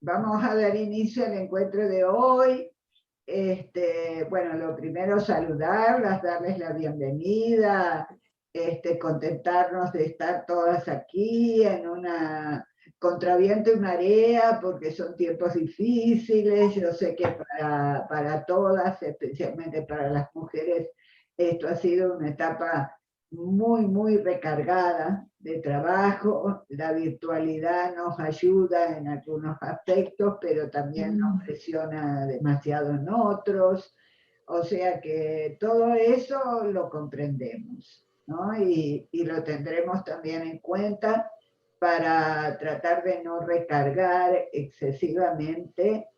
Vamos a dar inicio al encuentro de hoy. Bueno, lo primero saludarlas, darles la bienvenida, contentarnos de estar todas aquí en una contraviento y marea, porque son tiempos difíciles. Yo sé que para todas, especialmente para las mujeres, esto ha sido una etapa muy, muy recargada de trabajo. La virtualidad nos ayuda en algunos aspectos, pero también nos presiona demasiado en otros. O sea que todo eso lo comprendemos, ¿no? Y lo tendremos también en cuenta para tratar de no recargar excesivamente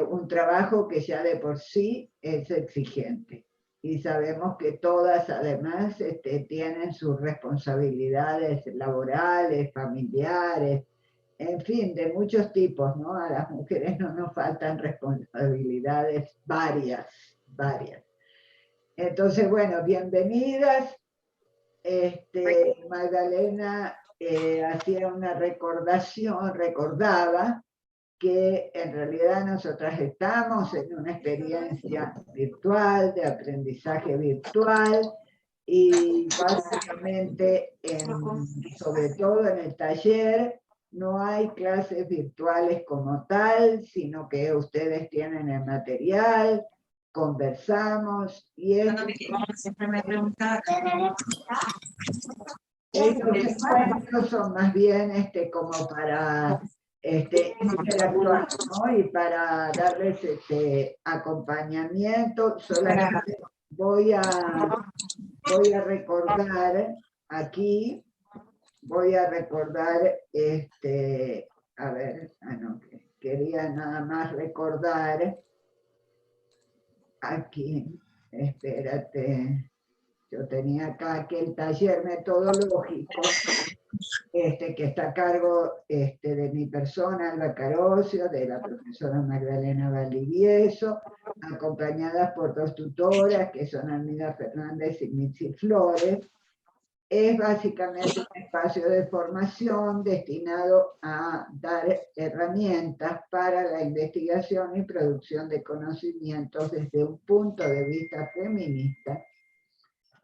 un trabajo que ya de por sí es exigente. Y sabemos que todas además tienen sus responsabilidades laborales, familiares, en fin, de muchos tipos, ¿no? A las mujeres no nos faltan responsabilidades varias. Entonces, bueno, bienvenidas. Magdalena hacía una recordaba que en realidad nosotras estamos en una experiencia virtual, de aprendizaje virtual, y básicamente, sobre todo en el taller, no hay clases virtuales como tal, sino que ustedes tienen el material, conversamos, y siempre me preguntaba. estos encuentros son más bien como para interactuar, ¿no? Y para darles acompañamiento. Solamente voy a recordar aquí, a ver, no, quería nada más recordar aquí, espérate. Yo tenía acá que el taller metodológico, que está a cargo de mi persona, Alba Carocio, de la profesora Magdalena Valdivieso, acompañadas por dos tutoras, que son Almida Fernández y Mitzi Flores. Es básicamente un espacio de formación destinado a dar herramientas para la investigación y producción de conocimientos desde un punto de vista feminista.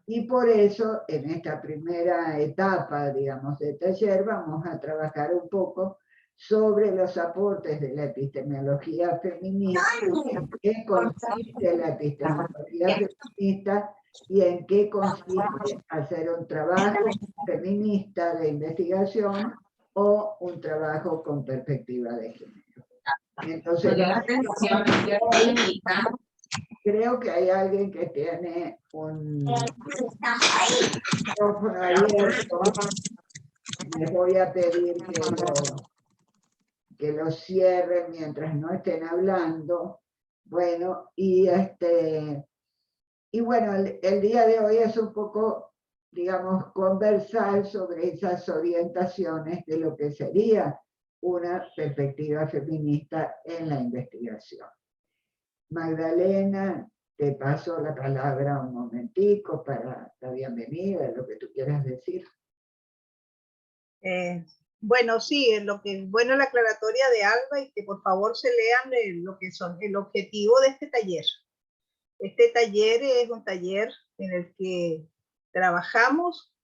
Y por eso, en esta primera etapa, digamos, de taller, vamos a trabajar un poco sobre los aportes de la epistemología feminista, en qué consiste la epistemología feminista y en qué consiste hacer un trabajo feminista de investigación o un trabajo con perspectiva de género. Entonces, creo que hay alguien que tiene un micrófono abierto. Les voy a pedir que lo cierren mientras no estén hablando. Bueno, y bueno, el día de hoy es un poco, digamos, conversar sobre esas orientaciones de lo que sería una perspectiva feminista en la investigación. Magdalena, te paso la palabra un momentico para la bienvenida, lo que tú quieras decir. Bueno, sí, bueno la aclaratoria de Alba, y que por favor se lean lo que son el objetivo de este taller. Este taller es un taller en el que trabajamos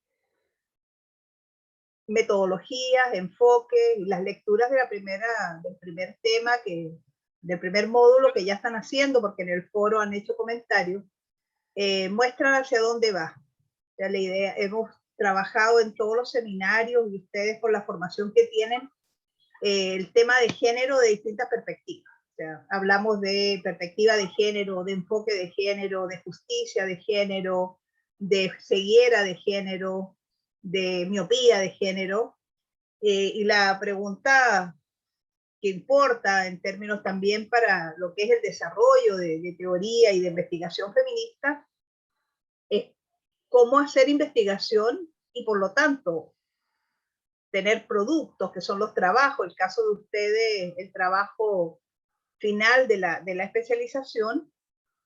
metodologías, enfoques y las lecturas de del primer tema, del primer módulo que ya están haciendo, porque en el foro han hecho comentarios, muestran hacia dónde va. O sea, la idea, hemos trabajado en todos los seminarios, y ustedes por la formación que tienen, el tema de género de distintas perspectivas. O sea, hablamos de perspectiva de género, de enfoque de género, de justicia de género, de ceguera de género, de miopía de género. Y la pregunta que importa en términos también para lo que es el desarrollo de teoría y de investigación feminista es cómo hacer investigación y por lo tanto tener productos que son los trabajos, el caso de ustedes, el trabajo final de la especialización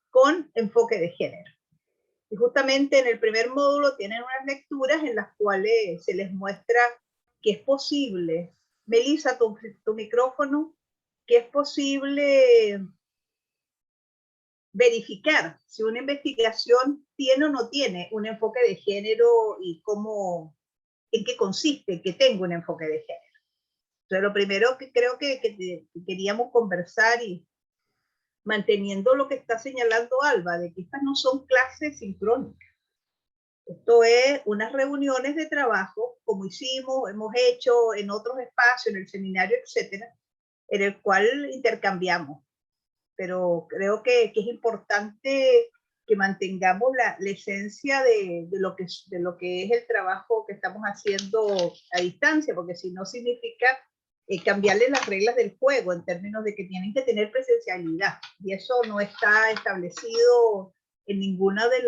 con enfoque de género. Y justamente en el primer módulo tienen unas lecturas en las cuales se les muestra que es posible. Melissa, tu micrófono. que es posible verificar si una investigación tiene o no tiene un enfoque de género y cómo, en qué consiste que tenga un enfoque de género. Entonces, lo primero que creo que queríamos conversar, y manteniendo lo que está señalando Alba, de que estas no son clases sincrónicas. Esto es unas reuniones de trabajo, como hemos hecho en otros espacios, en el seminario, etcétera, en el cual intercambiamos. Pero creo que es importante que mantengamos la esencia de lo que es el trabajo que estamos haciendo a distancia, porque si no significa cambiarle las reglas del juego en términos de que tienen que tener presencialidad, y eso no está establecido en ninguna de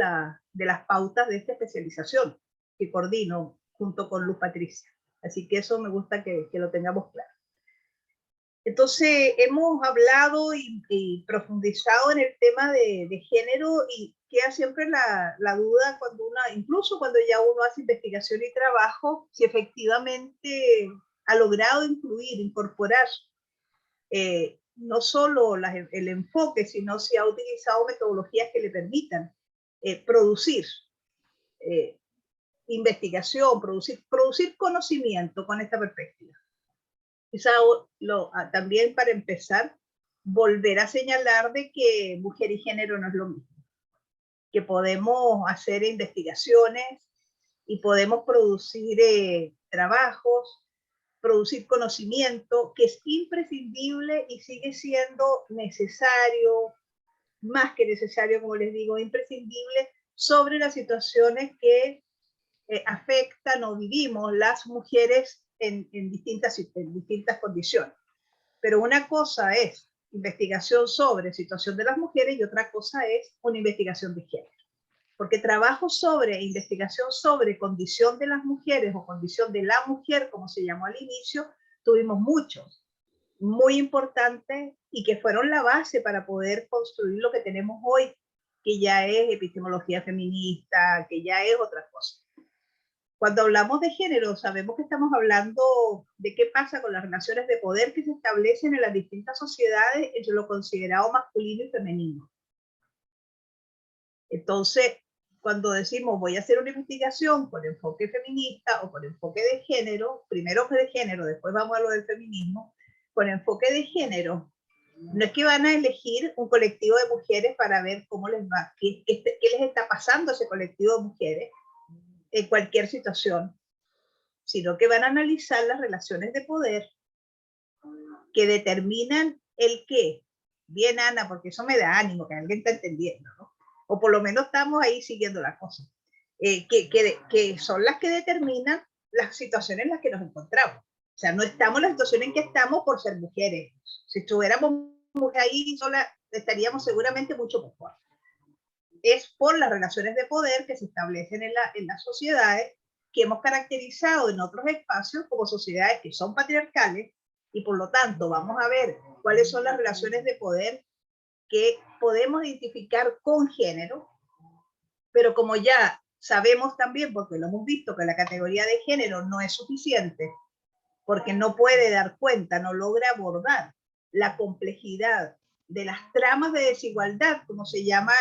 las pautas de esta especialización que coordino junto con Luz Patricia. Así que eso me gusta que lo tengamos claro. Entonces, hemos hablado y profundizado en el tema de género, y queda siempre la duda cuando incluso cuando ya uno hace investigación y trabajo, si efectivamente ha logrado incorporar no solo el enfoque, sino si ha utilizado metodologías que le permitan producir investigación, producir conocimiento con esta perspectiva. Quizá también, para empezar, volver a señalar de que mujer y género no es lo mismo, que podemos hacer investigaciones y podemos producir trabajos, producir conocimiento, que es imprescindible y sigue siendo necesario, más que necesario, como les digo, imprescindible, sobre las situaciones que afectan o vivimos las mujeres en distintas condiciones. Pero una cosa es investigación sobre situación de las mujeres y otra cosa es una investigación de género. Porque trabajo sobre, investigación sobre condición de las mujeres o condición de la mujer, como se llamó al inicio, tuvimos muchos, muy importantes, y que fueron la base para poder construir lo que tenemos hoy, que ya es epistemología feminista, que ya es otra cosa. Cuando hablamos de género, sabemos que estamos hablando de qué pasa con las relaciones de poder que se establecen en las distintas sociedades entre lo considerado masculino y femenino. Entonces, cuando decimos voy a hacer una investigación con enfoque feminista o con enfoque de género, primero de género, después vamos a lo del feminismo, con enfoque de género, no es que van a elegir un colectivo de mujeres para ver cómo les va, qué les está pasando a ese colectivo de mujeres en cualquier situación, sino que van a analizar las relaciones de poder que determinan el qué. Bien, Ana, porque eso me da ánimo, que alguien está entendiendo, ¿no? O por lo menos estamos ahí siguiendo la cosa. Que son las que determinan las situaciones en las que nos encontramos. O sea, no estamos en la situación en que estamos por ser mujeres. Si estuviéramos ahí sola, estaríamos seguramente mucho mejor. Es por las relaciones de poder que se establecen en las sociedades, que hemos caracterizado en otros espacios como sociedades que son patriarcales, y por lo tanto vamos a ver cuáles son las relaciones de poder que podemos identificar con género, pero como ya sabemos también, porque lo hemos visto, que la categoría de género no es suficiente, porque no puede dar cuenta, no logra abordar la complejidad de las tramas de desigualdad, como se llama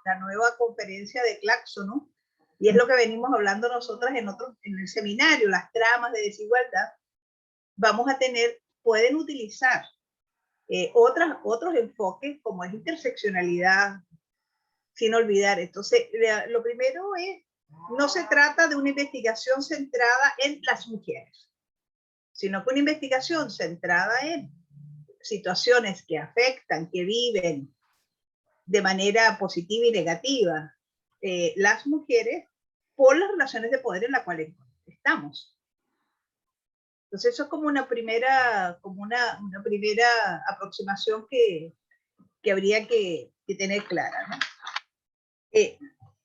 la nueva conferencia de Claxon, ¿no? Y es lo que venimos hablando nosotras en el seminario, las tramas de desigualdad. Vamos a pueden utilizar otros enfoques, como es interseccionalidad, sin olvidar. Entonces, lo primero es, no se trata de una investigación centrada en las mujeres, sino que una investigación centrada en situaciones que afectan, que viven de manera positiva y negativa las mujeres por las relaciones de poder en las cuales estamos. Entonces eso es como una primera aproximación que habría que tener clara, ¿no?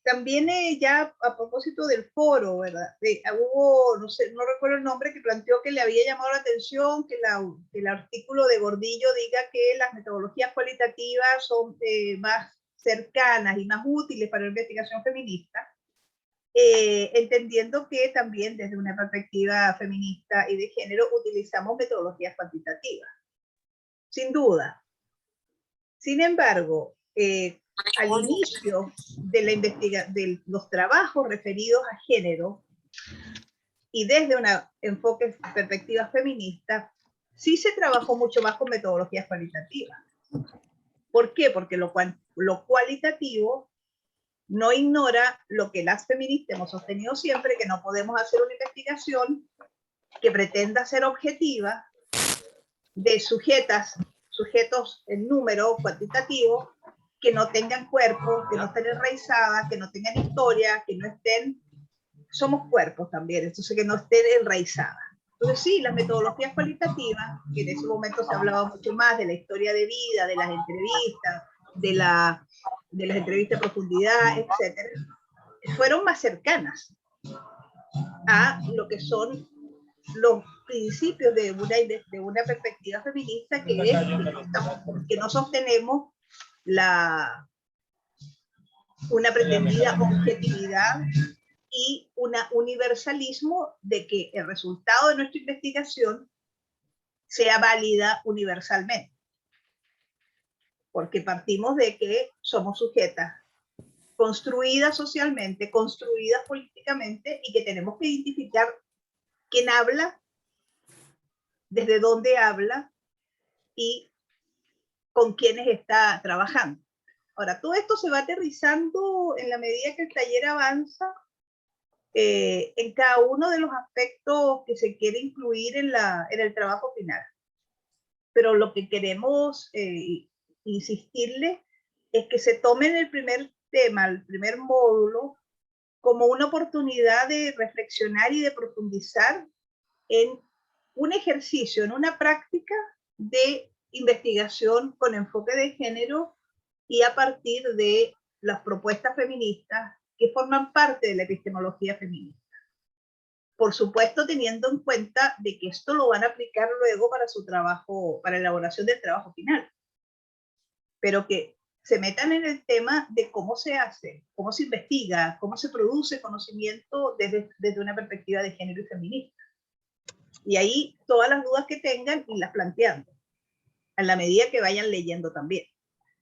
También ya a propósito del foro, ¿verdad? Hubo, no recuerdo el nombre, que planteó que le había llamado la atención que el artículo de Gordillo diga que las metodologías cualitativas son más cercanas y más útiles para la investigación feminista, entendiendo que también desde una perspectiva feminista y de género utilizamos metodologías cuantitativas. sin duda. Sin embargo, al inicio de de los trabajos referidos a género y desde un enfoque, perspectiva feminista, sí se trabajó mucho más con metodologías cualitativas. ¿Por qué? Porque lo cualitativo no ignora lo que las feministas hemos sostenido siempre, que no podemos hacer una investigación que pretenda ser objetiva de sujetos en número cuantitativo, que no tengan cuerpo, que no estén enraizadas, que no tengan historia, que no estén, somos cuerpos también, entonces que no estén enraizadas. Entonces sí, las metodologías cualitativas, que en ese momento se hablaba mucho más de la historia de vida, de las entrevistas, de las entrevistas a profundidad, etcétera, fueron más cercanas a lo que son los principios de una perspectiva feminista, que es que no sostenemos una pretendida objetividad y un universalismo de que el resultado de nuestra investigación sea válida universalmente. Porque partimos de que somos sujetas construidas socialmente, construidas políticamente, y que tenemos que identificar quién habla, desde dónde habla y con quiénes está trabajando. Ahora, todo esto se va aterrizando en la medida que el taller avanza en cada uno de los aspectos que se quiere incluir en el trabajo final. Pero lo que queremos insistirle es que se tomen el primer tema, el primer módulo, como una oportunidad de reflexionar y de profundizar en un ejercicio, en una práctica de investigación con enfoque de género, y a partir de las propuestas feministas que forman parte de la epistemología feminista. Por supuesto, teniendo en cuenta de que esto lo van a aplicar luego para su trabajo, para la elaboración del trabajo final. Pero que se metan en el tema de cómo se hace, cómo se investiga, cómo se produce conocimiento desde una perspectiva de género y feminista. Y ahí todas las dudas que tengan, y las planteando, a la medida que vayan leyendo también.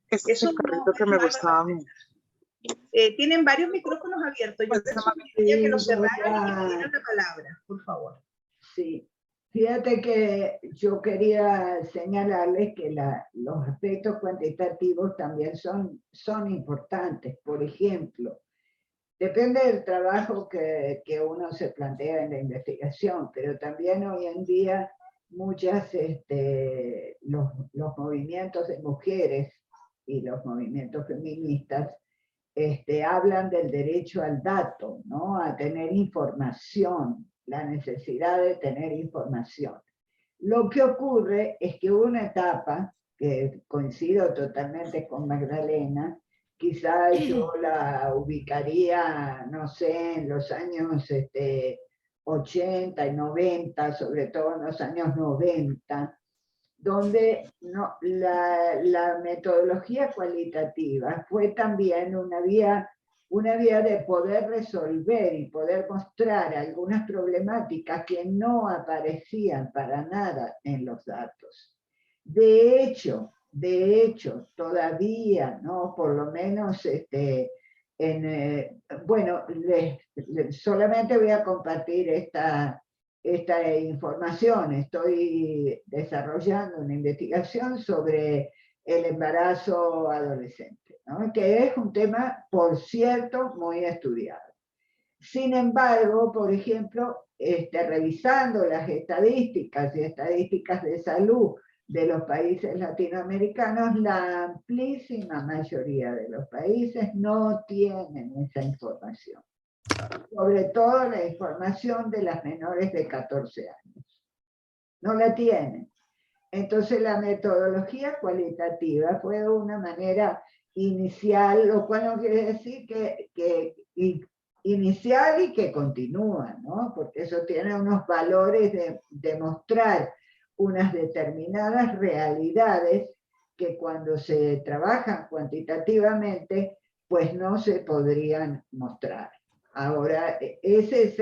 Eso no que me gustaba a mí. Tienen varios micrófonos abiertos. Yo les sugeriría que los cerraran y que me dieran la palabra, por favor. Sí. Fíjate que yo quería señalarles que los aspectos cuantitativos también son importantes. Por ejemplo, depende del trabajo que uno se plantea en la investigación, pero también hoy en día los movimientos de mujeres y los movimientos feministas hablan del derecho al dato, ¿no? A tener información, la necesidad de tener información. Lo que ocurre es que una etapa, que coincido totalmente con Magdalena, quizá yo la ubicaría, no sé, en los años 80 y 90, sobre todo en los años 90, donde la metodología cualitativa fue también una vía de poder resolver y poder mostrar algunas problemáticas que no aparecían para nada en los datos. De hecho, todavía, ¿no? Por lo menos, bueno, solamente voy a compartir esta información. Estoy desarrollando una investigación sobre el embarazo adolescente, ¿no? Que es un tema, por cierto, muy estudiado. Sin embargo, por ejemplo, revisando las estadísticas y estadísticas de salud de los países latinoamericanos, la amplísima mayoría de los países no tienen esa información. Sobre todo la información de las menores de 14 años. No la tienen. Entonces la metodología cualitativa fue una manera inicial, lo cual no quiere decir que inicial y que continúa, ¿no? Porque eso tiene unos valores de mostrar unas determinadas realidades que cuando se trabajan cuantitativamente, pues no se podrían mostrar. Ahora, ese es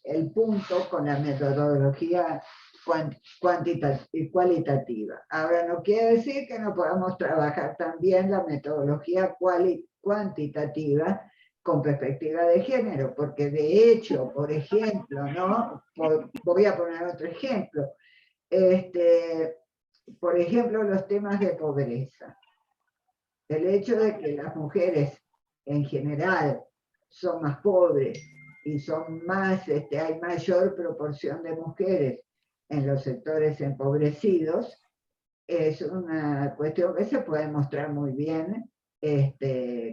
el punto con la metodología y cualitativa. Ahora, no quiere decir que no podamos trabajar también la metodología cuantitativa con perspectiva de género, porque de hecho, por ejemplo, ¿no? Voy a poner otro ejemplo. Por ejemplo, los temas de pobreza. El hecho de que las mujeres en general son más pobres y son más, hay mayor proporción de mujeres en los sectores empobrecidos, es una cuestión que se puede mostrar muy bien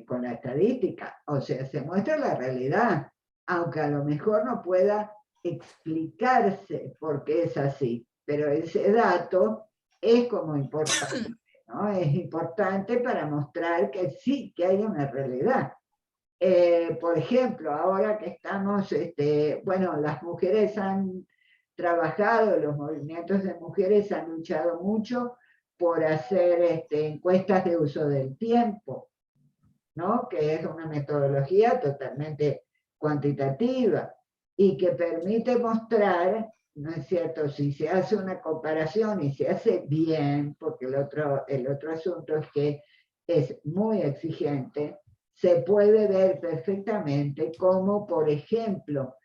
con la estadística. O sea, se muestra la realidad, aunque a lo mejor no pueda explicarse por qué es así, pero ese dato es como importante, ¿no? Es importante para mostrar que sí, que hay una realidad. Por ejemplo, ahora que estamos, bueno, las mujeres han trabajado, los movimientos de mujeres han luchado mucho por hacer encuestas de uso del tiempo, ¿no? Que es una metodología totalmente cuantitativa y que permite mostrar, ¿no es cierto?, si se hace una comparación y se hace bien, porque el otro asunto es que es muy exigente, se puede ver perfectamente cómo, por ejemplo,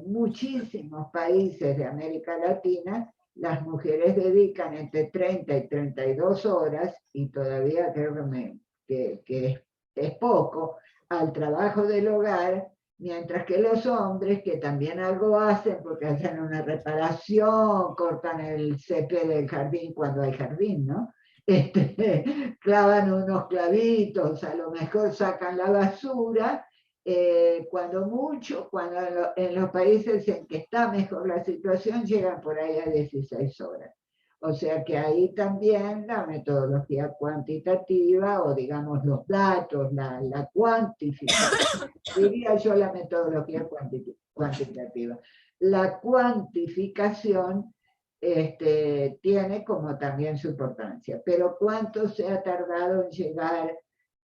muchísimos países de América Latina, las mujeres dedican entre 30 y 32 horas, y todavía creo que es poco, al trabajo del hogar, mientras que los hombres, que también algo hacen, porque hacen una reparación, cortan el césped del jardín cuando hay jardín, ¿no? Clavan unos clavitos, a lo mejor sacan la basura, cuando en los países en que está mejor la situación, llegan por ahí a 16 horas. O sea que ahí también la metodología cuantitativa, o digamos los datos, la cuantificación, diría yo la metodología cuantitativa. La cuantificación tiene como también su importancia, pero cuánto se ha tardado en llegar,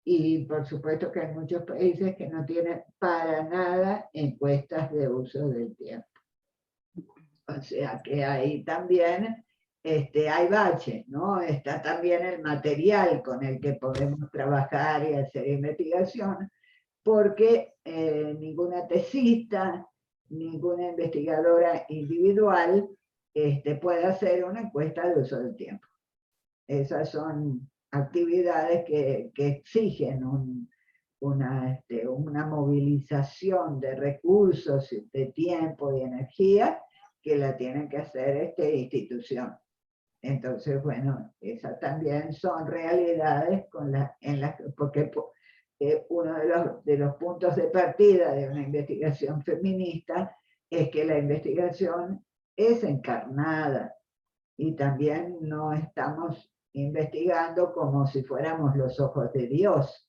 y por supuesto que hay muchos países que no tienen para nada encuestas de uso del tiempo. O sea que ahí también hay baches, ¿no? Está también el material con el que podemos trabajar y hacer investigación, porque ninguna tesista, ninguna investigadora individual puede hacer una encuesta de uso del tiempo. Esas son actividades que exigen una movilización de recursos, de tiempo y energía, que la tienen que hacer instituciones. Entonces, bueno, esas también son realidades porque uno de los puntos de partida de una investigación feminista es que la investigación es encarnada, y también no estamos investigando como si fuéramos los ojos de Dios,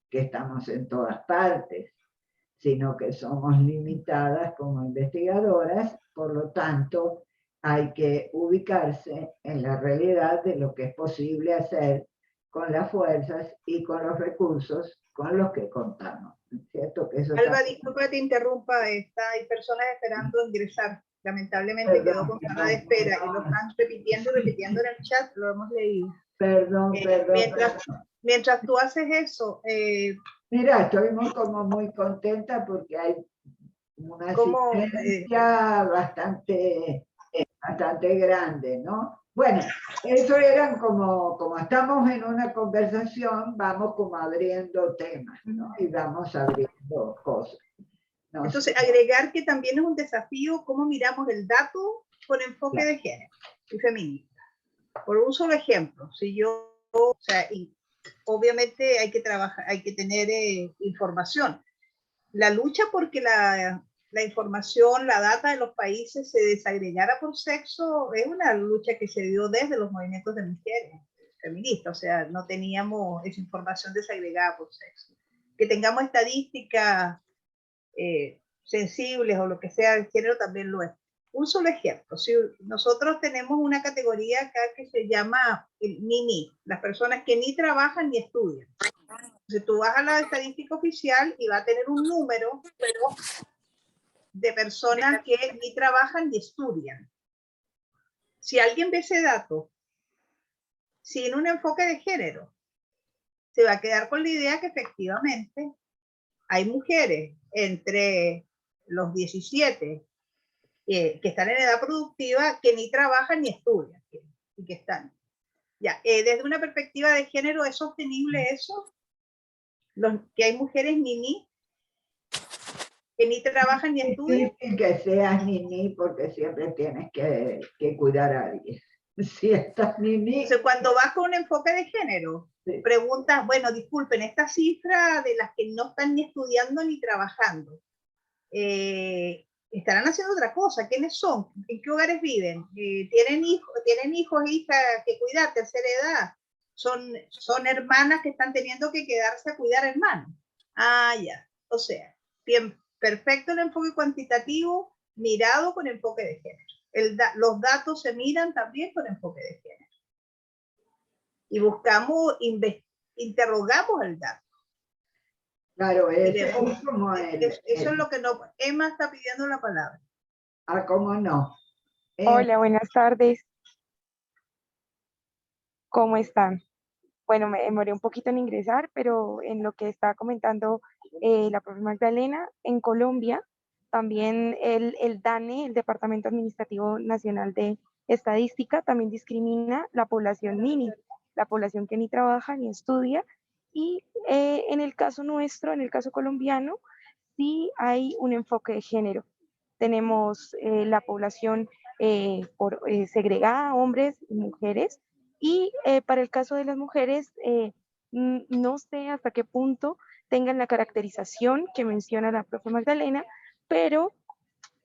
que estamos en todas partes, sino que somos limitadas como investigadoras, por lo tanto hay que ubicarse en la realidad de lo que es posible hacer con las fuerzas y con los recursos con los que contamos, ¿cierto? Que eso Alba, disculpa que te interrumpa, hay personas esperando ingresar, lamentablemente quedó con sala de espera y lo están repitiendo en el chat, lo hemos leído. Perdón. Mientras tú haces eso... Mira, estoy muy contenta porque hay una asistencia bastante grande, ¿no? Bueno, eso eran como estamos en una conversación, vamos como abriendo temas, ¿no? Y vamos abriendo cosas. No Entonces, sé. agregar que también es un desafío cómo miramos el dato con enfoque de género y feminista. Por un solo ejemplo, si yo, o sea, obviamente hay que trabajar, hay que tener información. La lucha porque la información, la data de los países se desagregara por sexo es una lucha que se dio desde los movimientos de mujeres feministas, o sea, no teníamos esa información desagregada por sexo. Que tengamos estadísticas sensibles o lo que sea del género también lo es. Un solo ejemplo, si nosotros tenemos una categoría acá que se llama el ni, las personas que ni trabajan ni estudian. Entonces tú vas a la estadística oficial y va a tener un número de personas que ni trabajan ni estudian. si alguien ve ese dato sin un enfoque de género, se va a quedar con la idea que efectivamente hay mujeres entre los 17 que están en edad productiva que ni trabajan ni estudian y que están. Ya, desde una perspectiva de género, ¿es sostenible eso? Que hay mujeres niní que ni trabajan ni estudian. Es que seas niní porque siempre tienes que cuidar a alguien. Si estás niní. Entonces, cuando vas con un enfoque de género, sí, preguntas, bueno, disculpen, esta cifra de las que no están ni estudiando ni trabajando, estarán haciendo otra cosa. ¿Quiénes son? ¿En qué hogares viven? ¿Tienen hijos e hijas que cuidar, tercera edad? Son hermanas que están teniendo que quedarse a cuidar hermanos. Ah, ya. O sea, bien, perfecto el enfoque cuantitativo mirado con enfoque de género. Los datos se miran también con enfoque de género. Y interrogamos el dato. Claro, eso es lo que no. Emma está pidiendo la palabra. Ah, ¿cómo no? Hola, buenas tardes. ¿Cómo están? Bueno, me demoré un poquito en ingresar, pero en lo que estaba comentando la profe Magdalena, en Colombia, también el DANE, el Departamento Administrativo Nacional de Estadística, también discrimina la población NINI, la población que ni trabaja ni estudia, y en el caso nuestro, en el caso colombiano, sí hay un enfoque de género. Tenemos la población segregada, hombres y mujeres, y para el caso de las mujeres, no sé hasta qué punto tengan la caracterización que menciona la profe Magdalena, pero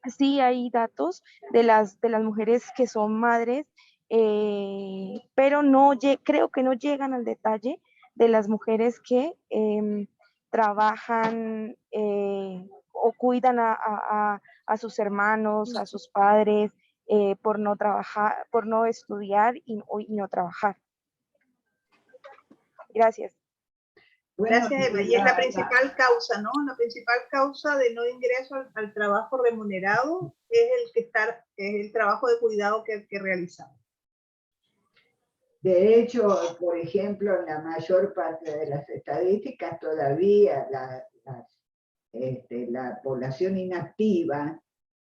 sí hay datos de las mujeres que son madres, pero creo que no llegan al detalle de las mujeres que trabajan o cuidan a sus hermanos, a sus padres, por no trabajar, por no estudiar y no trabajar. Gracias. Gracias, Eva. Y es la principal causa, ¿no? La principal causa de no ingreso al trabajo remunerado es el trabajo de cuidado que realizamos. De hecho, por ejemplo, en la mayor parte de las estadísticas todavía la población inactiva,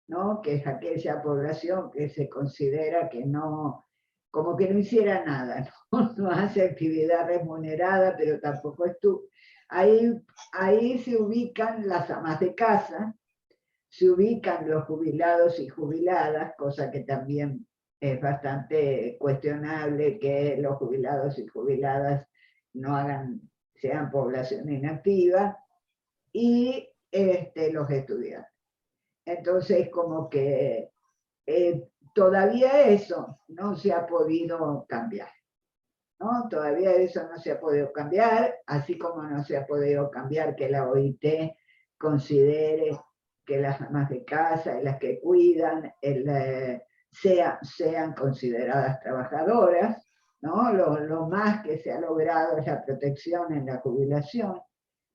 ¿no? Que es aquella población que se considera que no, como que no hiciera nada, ¿no? No hace actividad remunerada, pero tampoco estudia. Ahí se ubican las amas de casa, se ubican los jubilados y jubiladas, cosa que también es bastante cuestionable que los jubilados y jubiladas sean población inactiva, y los estudiantes. Entonces, como que todavía eso no se ha podido cambiar, ¿no? Todavía eso no se ha podido cambiar, así como no se ha podido cambiar que la OIT considere que las amas de casa y las que cuidan sean consideradas trabajadoras, ¿no? Lo más que se ha logrado es la protección en la jubilación,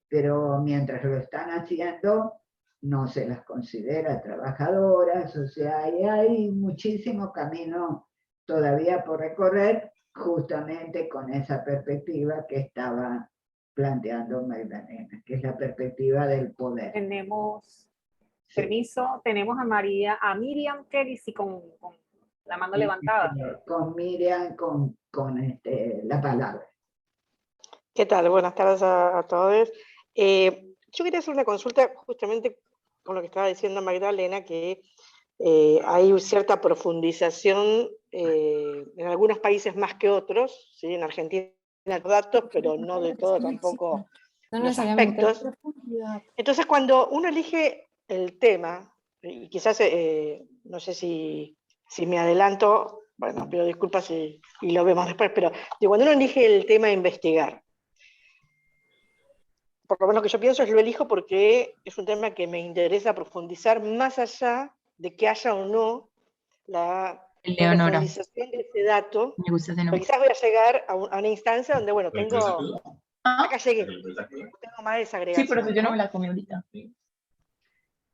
pero mientras lo están haciendo, no se las considera trabajadoras, o sea, hay muchísimo camino todavía por recorrer, justamente con esa perspectiva que estaba planteando Magdalena, que es la perspectiva del poder. Tenemos, permiso, tenemos a Miriam Kelly, con la mano levantada. Con Miriam, con la palabra. ¿Qué tal? Buenas tardes a todos. Yo quería hacer una consulta justamente con lo que estaba diciendo Magdalena, que hay cierta profundización en algunos países más que otros, ¿sí? En Argentina hay datos, pero no de todo tampoco los aspectos. Entonces, cuando uno elige el tema, y quizás, no sé si me adelanto, bueno, pido disculpas y lo vemos después, pero cuando uno elige el tema a investigar, por lo menos que yo pienso es lo elijo porque es un tema que me interesa profundizar más allá de que haya o no la profundización de ese dato. Me gusta ese nombre. Quizás voy a llegar a una instancia donde, bueno, acá llegué, tengo más desagregación. Sí, pero yo no me la comí ahorita.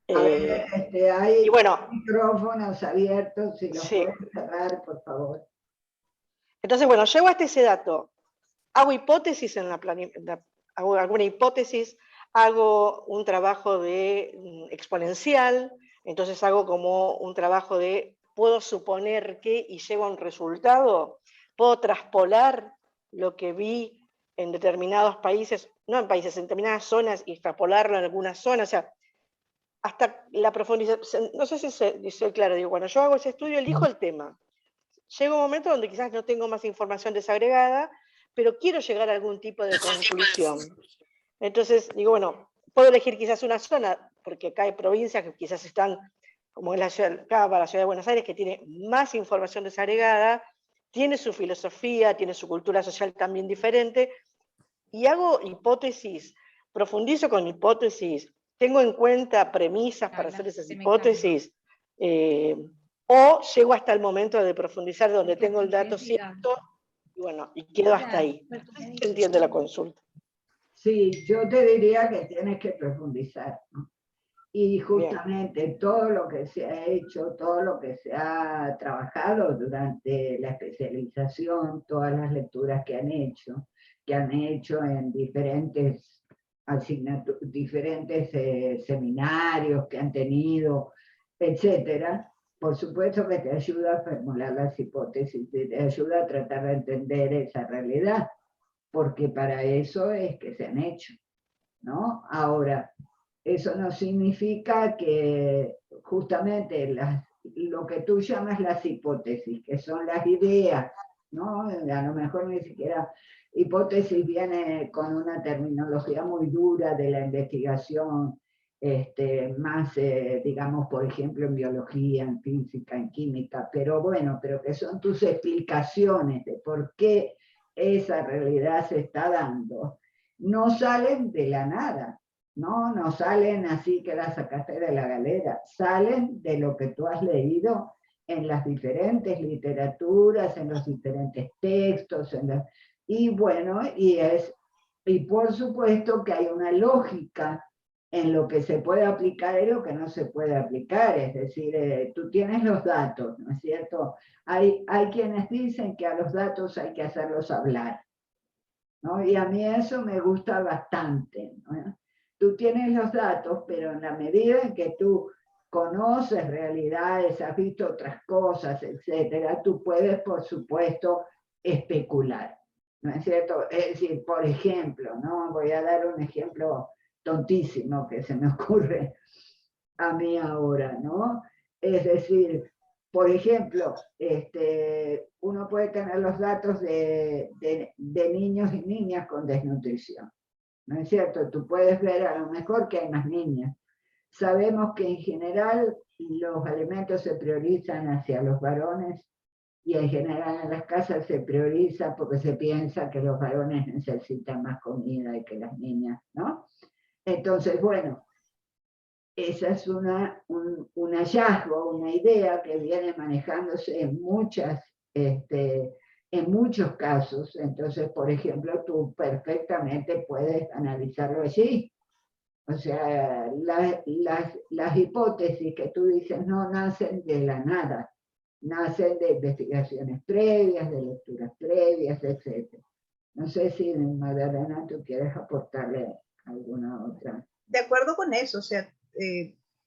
A ver, hay y bueno, micrófonos abiertos, si los sí. pueden cerrar, por favor. Entonces, bueno, llego hasta ese dato, hago hipótesis en hago alguna hipótesis, hago un trabajo de exponencial, entonces hago como un trabajo de puedo suponer que y llego a un resultado, puedo traspolar lo que vi en determinados países, no en países, en determinadas zonas y extrapolarlo en algunas zonas, o sea, hasta la profundización, no sé si soy claro, digo, cuando yo hago ese estudio elijo el tema. Llega un momento donde quizás no tengo más información desagregada, pero quiero llegar a algún tipo de conclusión. Entonces, digo, bueno, puedo elegir quizás una zona, porque acá hay provincias que quizás están, como en la ciudad, acá para la ciudad de Buenos Aires, que tiene más información desagregada, tiene su filosofía, tiene su cultura social también diferente, y hago hipótesis, profundizo con hipótesis, tengo en cuenta premisas para hacer esas hipótesis, o llego hasta el momento de profundizar donde tengo el dato cierto, y bueno, y quedo hasta ahí. ¿Se entiende la consulta? Sí, yo te diría que tienes que profundizar, ¿no? Y justamente todo lo que se ha hecho, todo lo que se ha trabajado durante la especialización, todas las lecturas que han hecho en diferentes diferentes seminarios que han tenido, etcétera, por supuesto que te ayuda a formular las hipótesis, te ayuda a tratar de entender esa realidad, porque para eso es que se han hecho, ¿no? Ahora, eso no significa que justamente lo que tú llamas las hipótesis, que son las ideas, ¿no? A lo mejor ni siquiera hipótesis viene con una terminología muy dura de la investigación, más, digamos, por ejemplo, en biología, en física, en química, pero bueno, pero que son tus explicaciones de por qué esa realidad se está dando, no salen de la nada. No salen así que las sacaste de la galera, salen de lo que tú has leído en las diferentes literaturas, en los diferentes textos, y bueno, y por supuesto que hay una lógica en lo que se puede aplicar y lo que no se puede aplicar, es decir, tú tienes los datos, ¿no es cierto? Hay quienes dicen que a los datos hay que hacerlos hablar, ¿no? Y a mí eso me gusta bastante, ¿no? Tú tienes los datos, pero en la medida en que tú conoces realidades, has visto otras cosas, etcétera, tú puedes, por supuesto, especular, ¿no es cierto? Es decir, por ejemplo, ¿no? Voy a dar un ejemplo tontísimo que se me ocurre a mí ahora, ¿no? Es decir, por ejemplo, uno puede tener los datos de niños y niñas con desnutrición, ¿no es cierto? Tú puedes ver a lo mejor que hay más niñas. Sabemos que en general los alimentos se priorizan hacia los varones y en general en las casas se prioriza porque se piensa que los varones necesitan más comida y que las niñas, ¿no? Entonces, bueno, esa es un hallazgo, una idea que viene manejándose en muchos casos. Entonces, por ejemplo, tú perfectamente puedes analizarlo allí. O sea, las hipótesis que tú dices no nacen de la nada, nacen de investigaciones previas, de lecturas previas, etc. No sé si, Magdalena, tú quieres aportarle alguna otra. De acuerdo con eso, o sea,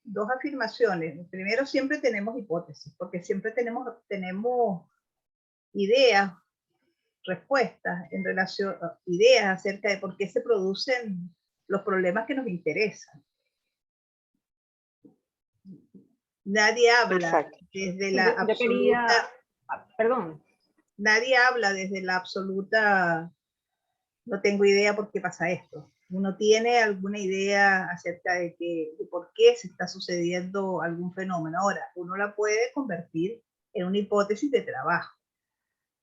dos afirmaciones. Primero, siempre tenemos hipótesis, porque siempre tenemos ideas, respuestas en relación, ideas acerca de por qué se producen los problemas que nos interesan. Nadie habla desde la absoluta... Perdón. Nadie habla desde la absoluta... No tengo idea por qué pasa esto. Uno tiene alguna idea acerca de por qué se está sucediendo algún fenómeno. Ahora, uno la puede convertir en una hipótesis de trabajo.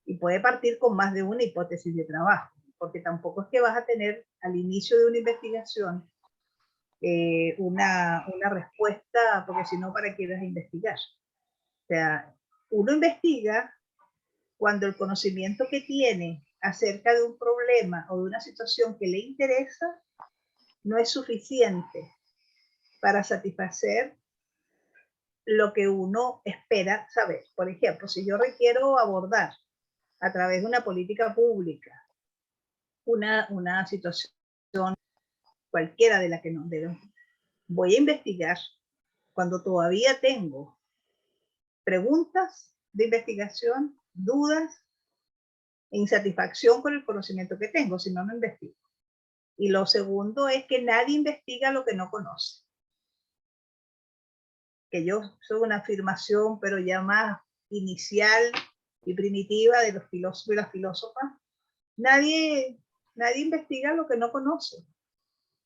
Y puede partir con más de una hipótesis de trabajo, porque tampoco es que vas a tener al inicio de una investigación una respuesta, porque si no, ¿para qué vas a investigar? O sea, uno investiga cuando el conocimiento que tiene acerca de un problema o de una situación que le interesa no es suficiente para satisfacer lo que uno espera saber. Por ejemplo, si yo requiero abordar a través de una política pública una situación cualquiera de la que nos deben, voy a investigar cuando todavía tengo preguntas de investigación, dudas, insatisfacción con el conocimiento que tengo, si no, no investigo. Y lo segundo es que nadie investiga lo que no conoce. Que yo soy una afirmación, pero ya más inicial y primitiva de los filósofos y las filósofas. Nadie investiga lo que no conoce,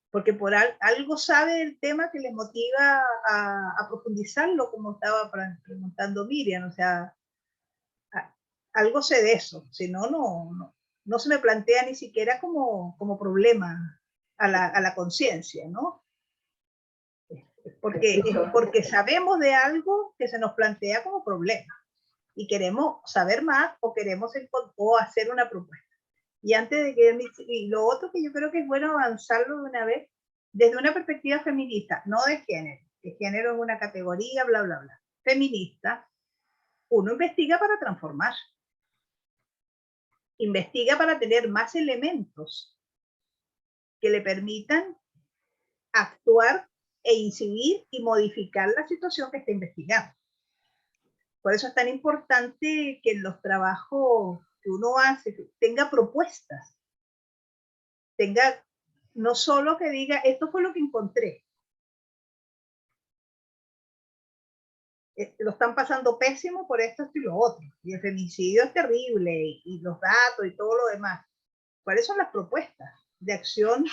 porque por algo sabe del tema que les motiva a profundizarlo, como estaba preguntando Miriam, o sea, algo sé de eso, si no, no se me plantea ni siquiera como problema a la conciencia, ¿no? Porque sabemos de algo que se nos plantea como problema y queremos saber más o queremos o hacer una propuesta. Y antes de que, y lo otro que yo creo que es bueno avanzarlo de una vez, desde una perspectiva feminista, no de género, que género es una categoría, bla, bla, bla. Feminista, uno investiga para transformar. Investiga para tener más elementos que le permitan actuar e incidir y modificar la situación que está investigando. Por eso es tan importante que en los trabajos que uno hace tenga propuestas, tenga no solo que diga esto fue lo que encontré, lo están pasando pésimo por esto y lo otro, y el femicidio es terrible, y los datos y todo lo demás. ¿Cuáles son las propuestas de acción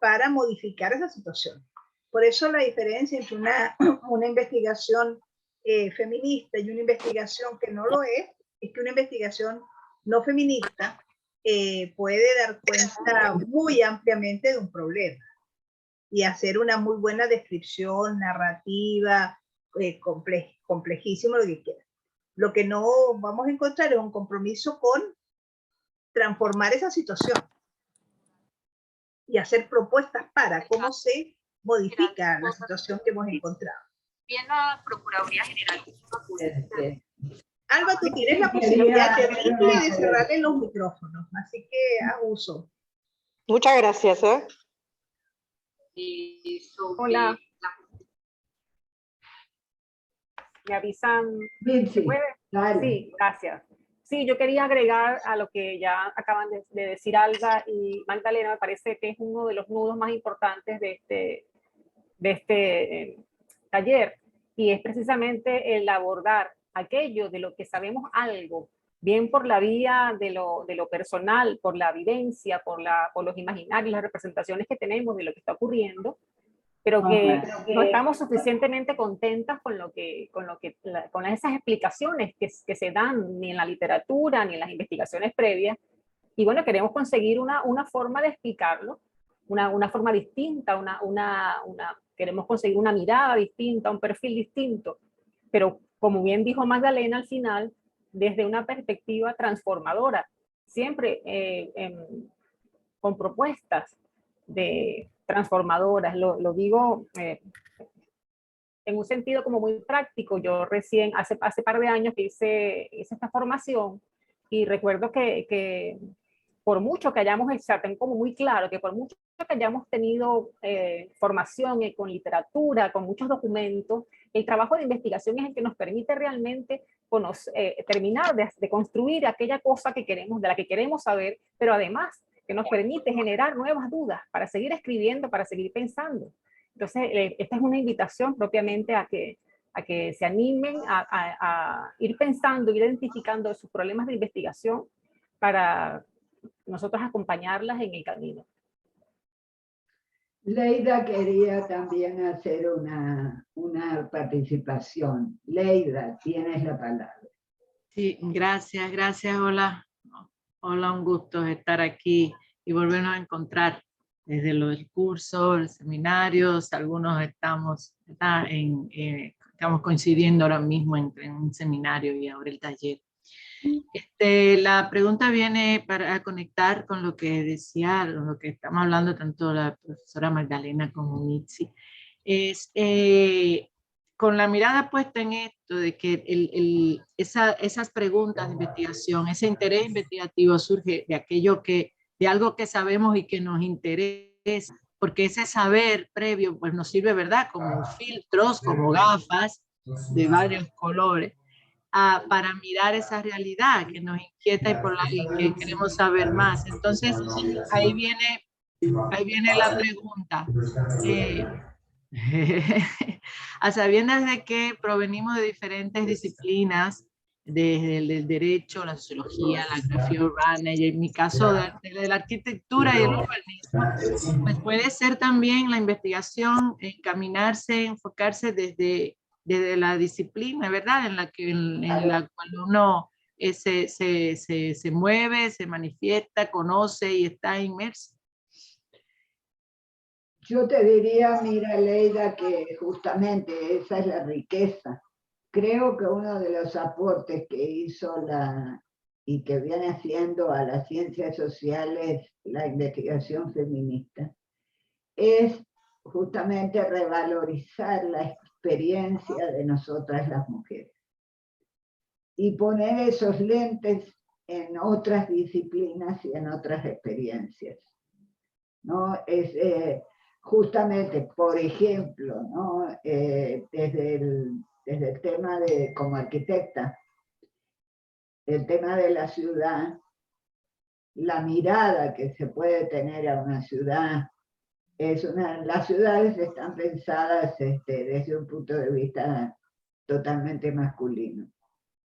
para modificar esa situación? Por eso la diferencia entre una investigación feminista y una investigación que no lo es que una investigación no feminista puede dar cuenta muy ampliamente de un problema y hacer una muy buena descripción, narrativa, complejísimo, lo que quiera. Lo que no vamos a encontrar es un compromiso con transformar esa situación y hacer propuestas para cómo se modifica la situación que hemos encontrado. Bien, la Procuraduría General. Alba, tú tienes la posibilidad terrible de cerrarle los micrófonos, así que haz uso. Muchas gracias. Hola. ¿Me avisan? ¿Se puede? Sí, gracias. Sí, yo quería agregar a lo que ya acaban de decir Alba y Magdalena. Me parece que es uno de los nudos más importantes de este taller, y es precisamente el abordar aquello de lo que sabemos algo, bien por la vía de lo personal, por la vivencia, por los imaginarios, las representaciones que tenemos de lo que está ocurriendo, pero que no estamos suficientemente contentas con esas explicaciones que se dan ni en la literatura ni en las investigaciones previas. Y bueno, queremos conseguir una forma de explicarlo, una forma distinta, queremos conseguir una mirada distinta, un perfil distinto, pero como bien dijo Magdalena al final, desde una perspectiva transformadora, siempre con propuestas transformadoras. Lo digo en un sentido como muy práctico. Yo recién, hace par de años que hice esta formación, y recuerdo que por mucho que hayamos, tengo como muy claro que por mucho que hayamos tenido formación con literatura, con muchos documentos, el trabajo de investigación es el que nos permite realmente terminar de construir aquella cosa que queremos, de la que queremos saber, pero además que nos permite generar nuevas dudas para seguir escribiendo, para seguir pensando. Entonces, esta es una invitación propiamente a que se animen a ir pensando, identificando sus problemas de investigación para nosotros acompañarlas en el camino. Leida quería también hacer una participación. Leida, tienes la palabra. Sí, gracias, hola. Hola, un gusto estar aquí y volvernos a encontrar desde lo del curso, los seminarios. Algunos estamos coincidiendo ahora mismo entre un seminario y ahora el taller. La pregunta viene para conectar con lo que decía, lo que estamos hablando tanto la profesora Magdalena como Mitzi. es con la mirada puesta en esto, de que esas preguntas de investigación, ese interés investigativo surge de aquello de algo que sabemos y que nos interesa, porque ese saber previo pues nos sirve, ¿verdad? Como filtros, como gafas de varios colores, para mirar esa realidad que nos inquieta y por la que queremos saber más. Entonces, ahí viene la pregunta. A sabiendas de que provenimos de diferentes disciplinas, desde el derecho, la sociología, la geografía urbana, y en mi caso de la arquitectura y el urbanismo, pues puede ser también la investigación encaminarse, enfocarse desde la disciplina, ¿verdad? En la cual uno se mueve, se manifiesta, conoce y está inmerso. Yo te diría, mira, Leida, que justamente esa es la riqueza. Creo que uno de los aportes que hizo y que viene haciendo a las ciencias sociales la investigación feminista es justamente revalorizar la experiencia de nosotras las mujeres y poner esos lentes en otras disciplinas y en otras experiencias, ¿no? Justamente, por ejemplo, ¿no? Desde el tema como arquitecta, el tema de la ciudad, la mirada que se puede tener a una ciudad, las ciudades están pensadas desde un punto de vista totalmente masculino.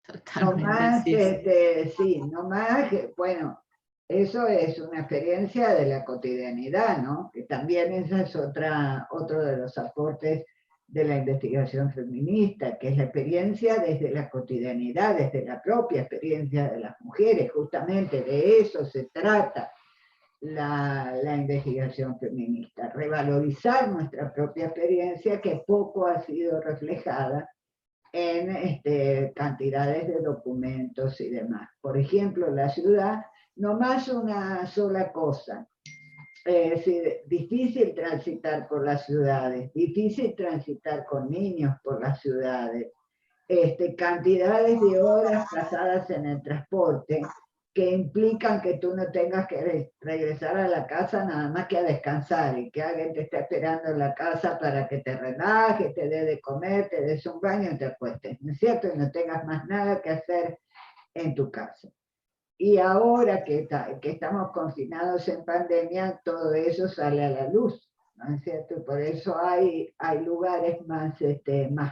Totalmente, No más, bueno, eso es una experiencia de la cotidianidad, ¿no? Que también ese es otro de los aportes de la investigación feminista, que es la experiencia desde la cotidianidad, desde la propia experiencia de las mujeres. Justamente de eso se trata la investigación feminista, revalorizar nuestra propia experiencia que poco ha sido reflejada en cantidades de documentos y demás. Por ejemplo, la ciudad, no más una sola cosa. Es decir, difícil transitar por las ciudades, difícil transitar con niños por las ciudades, cantidades de horas pasadas en el transporte que implican que tú no tengas que regresar a la casa nada más que a descansar y que alguien te está esperando en la casa para que te relajes, te dé de comer, te des un baño y te acuestes, ¿no es cierto? Y no tengas más nada que hacer en tu casa. Y ahora que estamos confinados en pandemia, todo eso sale a la luz, ¿no es cierto? Por eso hay lugares más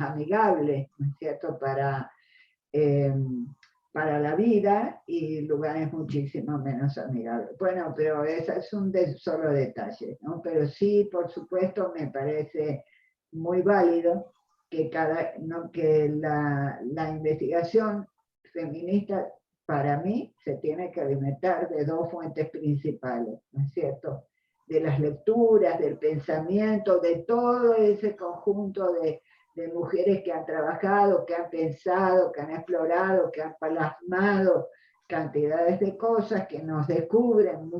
amigables, ¿no es cierto? Para la vida y lugares muchísimo menos amigables. Bueno, pero ese es un solo detalle, ¿no? Pero sí, por supuesto, me parece muy válido que, que la investigación feminista, para mí, se tiene que alimentar de dos fuentes principales, ¿no es cierto? De las lecturas, del pensamiento, de todo ese conjunto de mujeres que han trabajado, que han pensado, que han explorado, que han plasmado cantidades de cosas, que nos descubren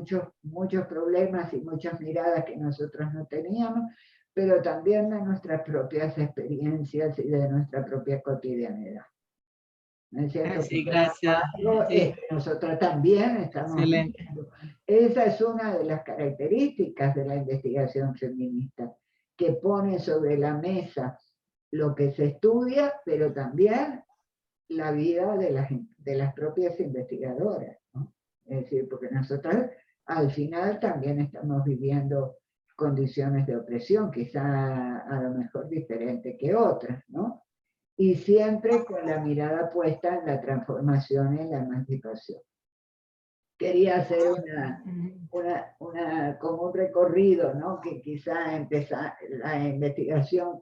muchos problemas y muchas miradas que nosotros no teníamos, pero también de nuestras propias experiencias y de nuestra propia cotidianidad. ¿No es cierto? Sí, gracias. Nosotros también estamos viendo. Esa es una de las características de la investigación feminista, que pone sobre la mesa lo que se estudia, pero también la vida de las propias investigadoras, ¿no? Es decir, porque nosotras al final también estamos viviendo condiciones de opresión, quizá a lo mejor diferente que otras, ¿no? Y siempre con la mirada puesta en la transformación y en la emancipación. Quería hacer como un recorrido, ¿no? Que quizá la investigación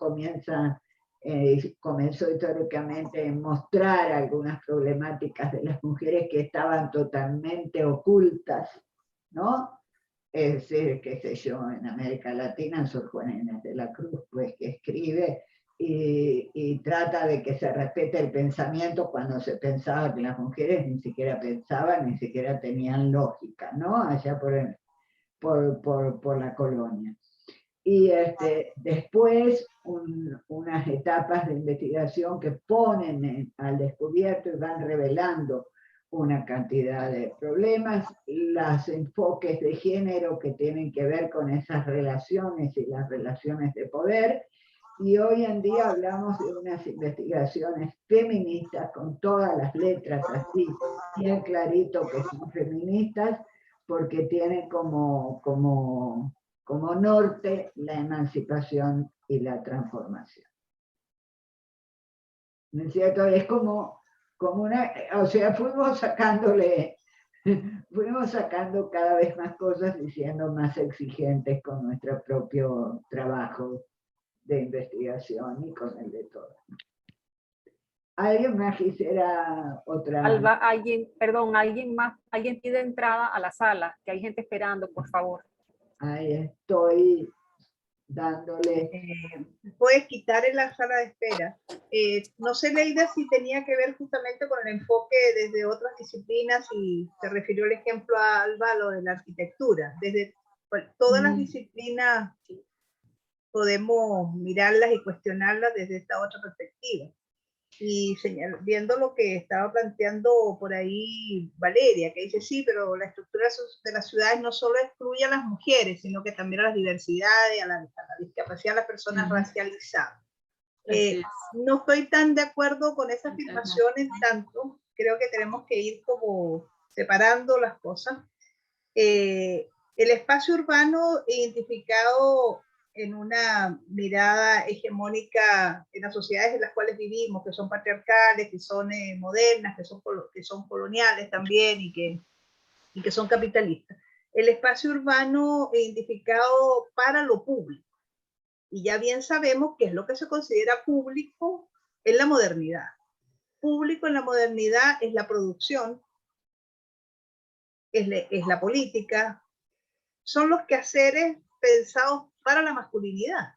comenzó históricamente en mostrar algunas problemáticas de las mujeres que estaban totalmente ocultas, ¿no? Es decir, qué sé yo, en América Latina, Sor Juana Inés de la Cruz, pues que escribe y trata de que se respete el pensamiento cuando se pensaba que las mujeres ni siquiera pensaban, ni siquiera tenían lógica, ¿no? Allá por la colonia. Y después unas etapas de investigación que ponen al descubierto y van revelando una cantidad de problemas, los enfoques de género que tienen que ver con esas relaciones y las relaciones de poder, y hoy en día hablamos de unas investigaciones feministas con todas las letras así, bien clarito que son feministas, porque tienen como norte la emancipación y la transformación. ¿No es cierto? Es como una, o sea, fuimos sacando cada vez más cosas y siendo más exigentes con nuestro propio trabajo de investigación y con el de todos. ¿Alguien más quisiera otra? Alba, alguien más, alguien pide entrada a la sala, que hay gente esperando, por favor. Ahí estoy dándole. Puedes quitar en la sala de espera. No sé, Leida, si tenía que ver justamente con el enfoque desde otras disciplinas, y se refirió el ejemplo a Alba, lo de la arquitectura. Desde todas las disciplinas podemos mirarlas y cuestionarlas desde esta otra perspectiva. Y viendo lo que estaba planteando por ahí Valeria, que dice, sí, pero la estructura de las ciudades no solo excluye a las mujeres, sino que también a las diversidades, a la discapacidad, a las personas racializadas. No estoy tan de acuerdo con esa afirmación, en tanto creo que tenemos que ir como separando las cosas. El espacio urbano identificado en una mirada hegemónica en las sociedades en las cuales vivimos, que son patriarcales, que son modernas, que son coloniales también, y que son capitalistas. El espacio urbano identificado para lo público. Y ya bien sabemos qué es lo que se considera público en la modernidad. Público en la modernidad es la producción, es la política, son los quehaceres pensados para la masculinidad.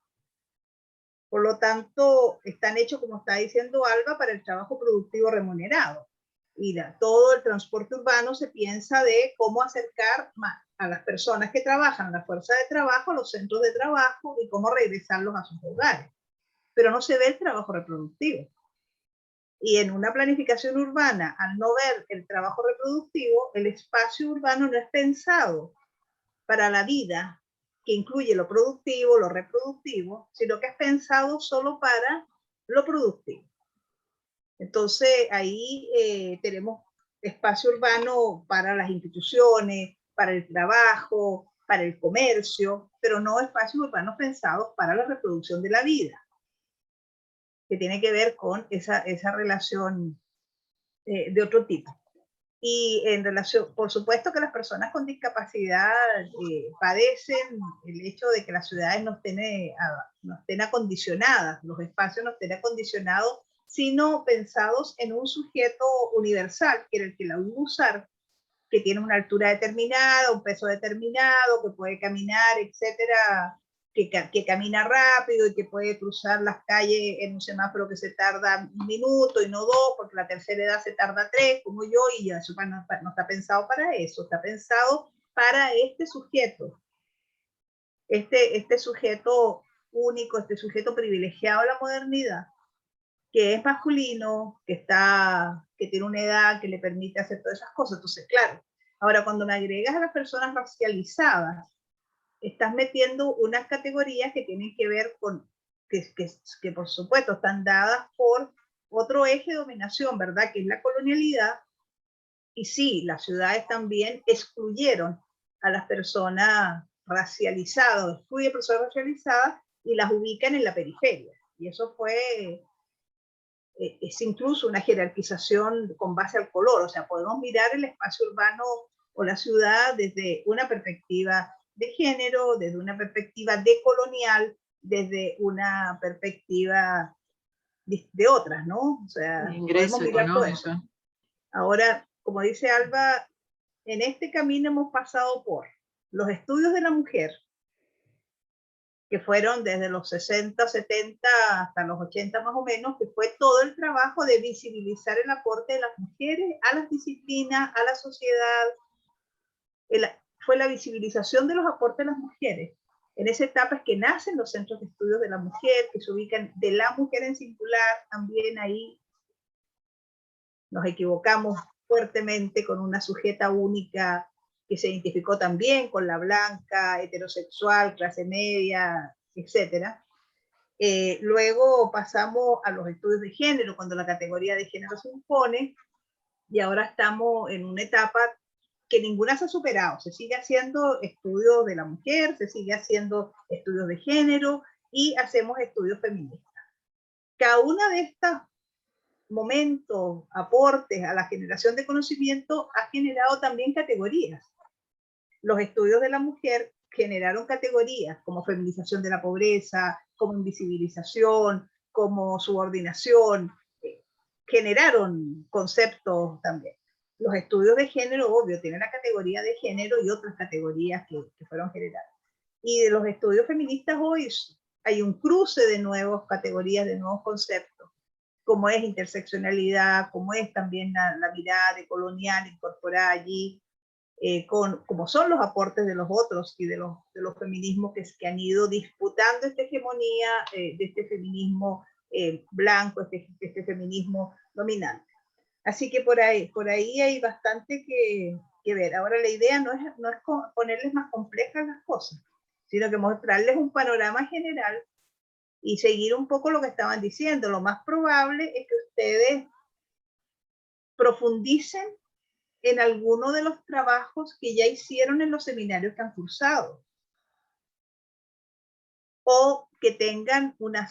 Por lo tanto, están hechos, como está diciendo Alba, para el trabajo productivo remunerado. Y todo el transporte urbano se piensa de cómo acercar a las personas que trabajan, a la fuerza de trabajo, a los centros de trabajo, y cómo regresarlos a sus hogares. Pero no se ve el trabajo reproductivo. Y en una planificación urbana, al no ver el trabajo reproductivo, el espacio urbano no es pensado para la vida, que incluye lo productivo, lo reproductivo, sino que es pensado solo para lo productivo. Entonces ahí tenemos espacio urbano para las instituciones, para el trabajo, para el comercio, pero no espacios urbanos pensados para la reproducción de la vida, que tiene que ver con esa relación de otro tipo. Y en relación, por supuesto que las personas con discapacidad padecen el hecho de que las ciudades no estén acondicionadas, los espacios no estén acondicionados, sino pensados en un sujeto universal, que es el que la va a usar, que tiene una altura determinada, un peso determinado, que puede caminar, etcétera, que camina rápido y que puede cruzar las calles en un semáforo que se tarda 1 minuto y no 2, porque la tercera edad se tarda 3, como yo, y ya eso no está pensado para eso, está pensado para este sujeto, este sujeto único, este sujeto privilegiado de la modernidad, que es masculino, que tiene una edad que le permite hacer todas esas cosas. Entonces, claro, ahora cuando me agregas a las personas racializadas, estás metiendo unas categorías que tienen que ver con, que por supuesto están dadas por otro eje de dominación, ¿verdad? Que es la colonialidad. Y sí, las ciudades también excluyeron a las personas racializadas, excluye personas racializadas y las ubican en la periferia. Y eso es incluso una jerarquización con base al color. O sea, podemos mirar el espacio urbano o la ciudad desde una perspectiva de género, desde una perspectiva decolonial, desde una perspectiva de otras, ¿no? O sea, ingreso podemos mirar todo económico. eso. Ahora, como dice Alba, en este camino hemos pasado por los estudios de la mujer, que fueron desde los 60, 70 hasta los 80 más o menos, que fue todo el trabajo de visibilizar el aporte de las mujeres a las disciplinas, a la sociedad. Fue la visibilización de los aportes de las mujeres En esa etapa es que nacen los centros de estudios de la mujer, que se ubican de la mujer en singular. También ahí nos equivocamos fuertemente con una sujeta única que se identificó también con la blanca, heterosexual, clase media, etc. Luego pasamos a los estudios de género, cuando la categoría de género se impone, y ahora estamos en una etapa que ninguna se ha superado. Se sigue haciendo estudios de la mujer, se sigue haciendo estudios de género y hacemos estudios feministas. Cada una de estos momentos, aportes a la generación de conocimiento ha generado también categorías. Los estudios de la mujer generaron categorías como feminización de la pobreza, como invisibilización, como subordinación, generaron conceptos también. Los estudios de género, obvio, tienen la categoría de género y otras categorías que fueron generadas. Y de los estudios feministas hoy hay un cruce de nuevas categorías, de nuevos conceptos, como es interseccionalidad, como es también la mirada decolonial incorporada allí, como son los aportes de los otros y de los feminismos que han ido disputando esta hegemonía de este feminismo blanco, este feminismo dominante. Así que por ahí hay bastante que ver. Ahora la idea no es ponerles más complejas las cosas, sino que mostrarles un panorama general y seguir un poco lo que estaban diciendo. Lo más probable es que ustedes profundicen en alguno de los trabajos que ya hicieron en los seminarios que han cursado, o que tengan una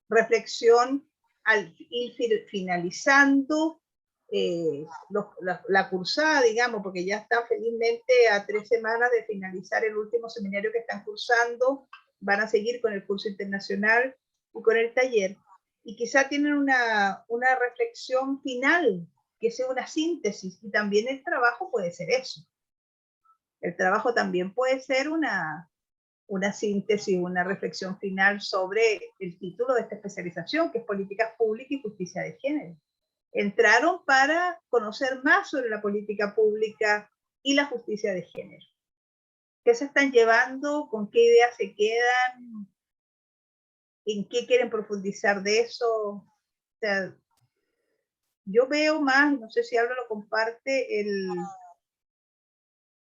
reflexión al ir finalizando la cursada, digamos, porque ya están felizmente a 3 semanas de finalizar el último seminario que están cursando, van a seguir con el curso internacional y con el taller, y quizá tienen una reflexión final, que sea una síntesis, y también el trabajo puede ser eso. El trabajo también puede ser una síntesis, una reflexión final sobre el título de esta especialización, que es Políticas Públicas y Justicia de Género. Entraron para conocer más sobre la política pública y la justicia de género. ¿Qué se están llevando? ¿Con qué ideas se quedan? ¿En qué quieren profundizar de eso? O sea, yo veo más, no sé si Álvaro lo comparte,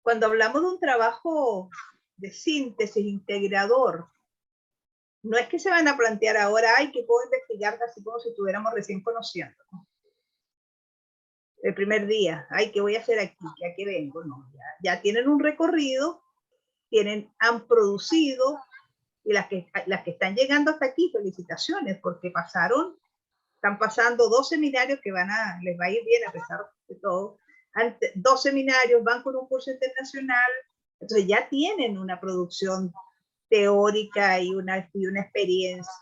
cuando hablamos de un trabajo de síntesis integrador, no es que se van a plantear ahora, ay, que puedo investigar casi como si estuviéramos recién conociendo, ¿no? El primer día, ay, ¿qué voy a hacer aquí? ¿A qué vengo? No, ya tienen un recorrido, han producido, y las que están llegando hasta aquí, felicitaciones, porque están pasando 2 seminarios que les va a ir bien a pesar de todo. 2 seminarios, van con un curso internacional, entonces ya tienen una producción teórica y una experiencia.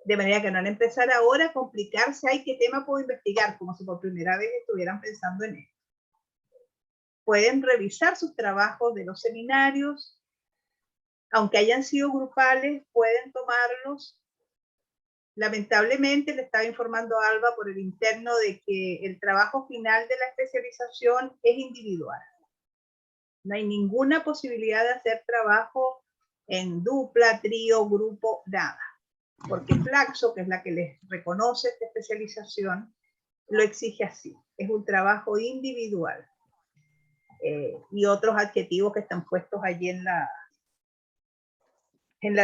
De manera que no van a empezar ahora a complicarse, ay, ¿qué tema puedo investigar? Como si por primera vez estuvieran pensando en esto. Pueden revisar sus trabajos de los seminarios, aunque hayan sido grupales, pueden tomarlos. Lamentablemente le estaba informando a Alba por el interno de que el trabajo final de la especialización es individual. No hay ninguna posibilidad de hacer trabajo en dupla, trío, grupo, nada. Porque Flaxo, que es la que les reconoce esta especialización, lo exige así. Es un trabajo individual. Y otros adjetivos que están puestos allí en la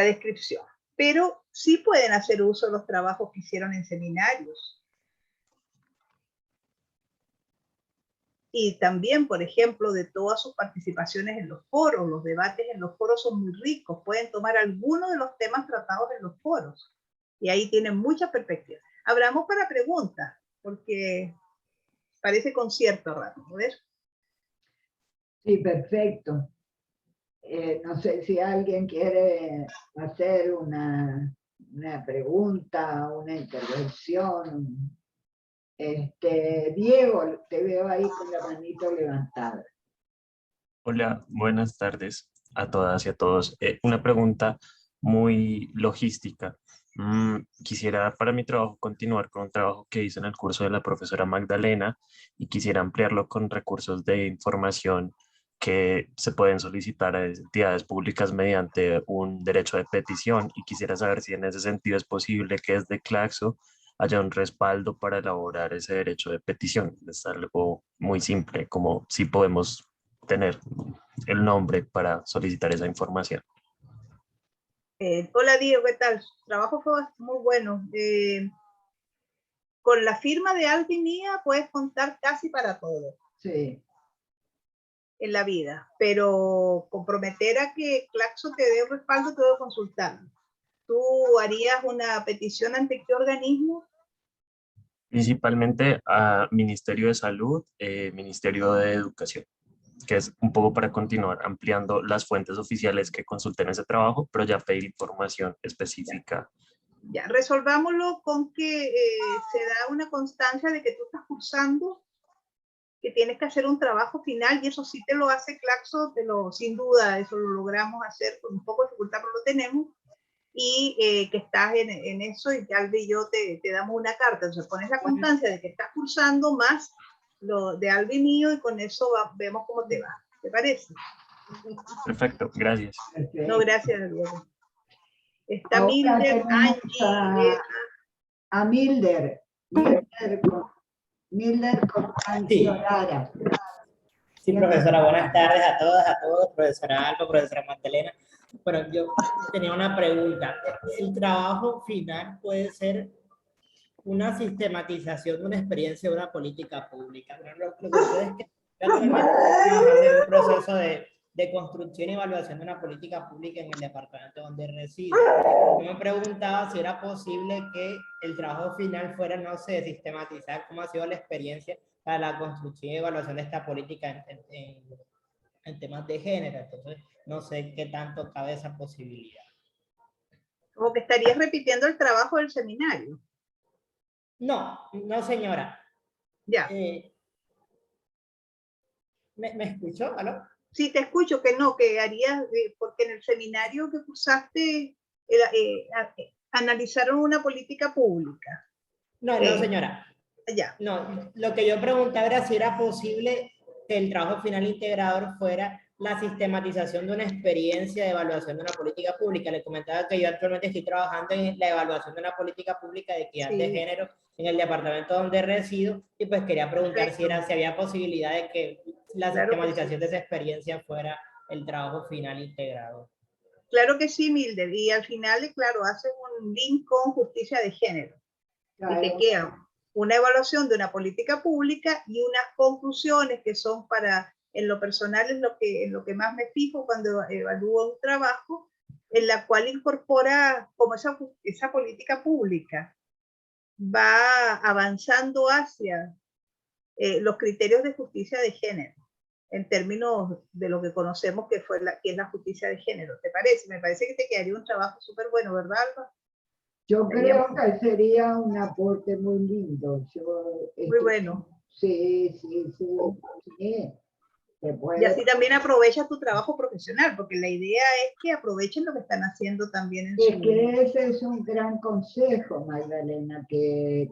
descripción. Pero sí pueden hacer uso de los trabajos que hicieron en seminarios. Y también, por ejemplo, de todas sus participaciones en los foros. Los debates en los foros son muy ricos. Pueden tomar algunos de los temas tratados en los foros. Y ahí tienen muchas perspectivas. Abramos para preguntas, porque parece concierto raro, ¿ves? Sí, perfecto. No sé si alguien quiere hacer una pregunta, una intervención. Diego, te veo ahí con la manito levantada. Hola, buenas tardes a todas y a todos. Una pregunta muy logística. Quisiera para mi trabajo continuar con un trabajo que hice en el curso de la profesora Magdalena y quisiera ampliarlo con recursos de información que se pueden solicitar a entidades públicas mediante un derecho de petición, y quisiera saber si en ese sentido es posible que desde Claxo haya un respaldo para elaborar ese derecho de petición. Es algo muy simple, como si podemos tener el nombre para solicitar esa información. Hola Diego, ¿qué tal? Su trabajo fue muy bueno. Con la firma de Alvin Mía puedes contar casi para todo. Sí. En la vida, pero comprometer a que Claxo te dé un respaldo, te debo consultar. ¿Tú harías una petición ante qué organismo? Principalmente a Ministerio de Salud, Ministerio de Educación, que es un poco para continuar ampliando las fuentes oficiales que consulten ese trabajo, pero ya pedir información específica. Ya, resolvámoslo con que se da una constancia de que tú estás cursando, que tienes que hacer un trabajo final, y eso sí te lo hace Claxo, sin duda, eso lo logramos hacer con un poco de dificultad, pero lo tenemos, y que estás en eso, y Albi y yo te damos una carta. Entonces pones la constancia de que estás cursando más lo de Albi mío, y con eso vemos cómo te va. ¿Te parece? Perfecto, gracias. No, gracias, Diego. Está Ahora Milder, Angie. a Milder. Milder con Angie Lara. Sí, profesora, buenas tardes a todos, profesora Alba, profesora Magdalena. Bueno, yo tenía una pregunta. ¿El trabajo final puede ser una sistematización de una experiencia de una política pública? Bueno, lo que sucede es que yo actualmente estoy trabajando en un proceso de construcción y evaluación de una política pública en el departamento donde resido. Yo me preguntaba si era posible que el trabajo final fuera, no sé, sistematizar cómo ha sido la experiencia para la construcción y evaluación de esta política en temas de género. Entonces, no sé qué tanto cabe esa posibilidad. Como que estarías repitiendo el trabajo del seminario. No, no señora. Ya. ¿Me escuchó? ¿Aló? Sí, te escucho, que no, que harías, porque en el seminario que cursaste analizaron una política pública. No, no señora. Ya. No, lo que yo preguntaba era si era posible que el trabajo final integrador fuera la sistematización de una experiencia de evaluación de una política pública. Le comentaba que yo actualmente estoy trabajando en la evaluación de una política pública de equidad de género en el departamento donde resido, y pues quería preguntar si había posibilidad de que la sistematización de esa experiencia fuera el trabajo final integrado. Claro que sí, Milder, y al final, claro, haces un link con justicia de género. Claro. Y te queda una evaluación de una política pública y unas conclusiones que son para, en lo personal, en lo que más me fijo cuando evalúo un trabajo, en la cual incorpora como esa política pública va avanzando hacia los criterios de justicia de género, en términos de lo que conocemos que es la justicia de género. ¿Te parece? Me parece que te quedaría un trabajo súper bueno, ¿verdad, Alba? Yo creo que sería un aporte muy lindo. Muy bueno. Sí. Y así también aprovechas tu trabajo profesional, porque la idea es que aprovechen lo que están haciendo también en su... que ese es un gran consejo, Magdalena, que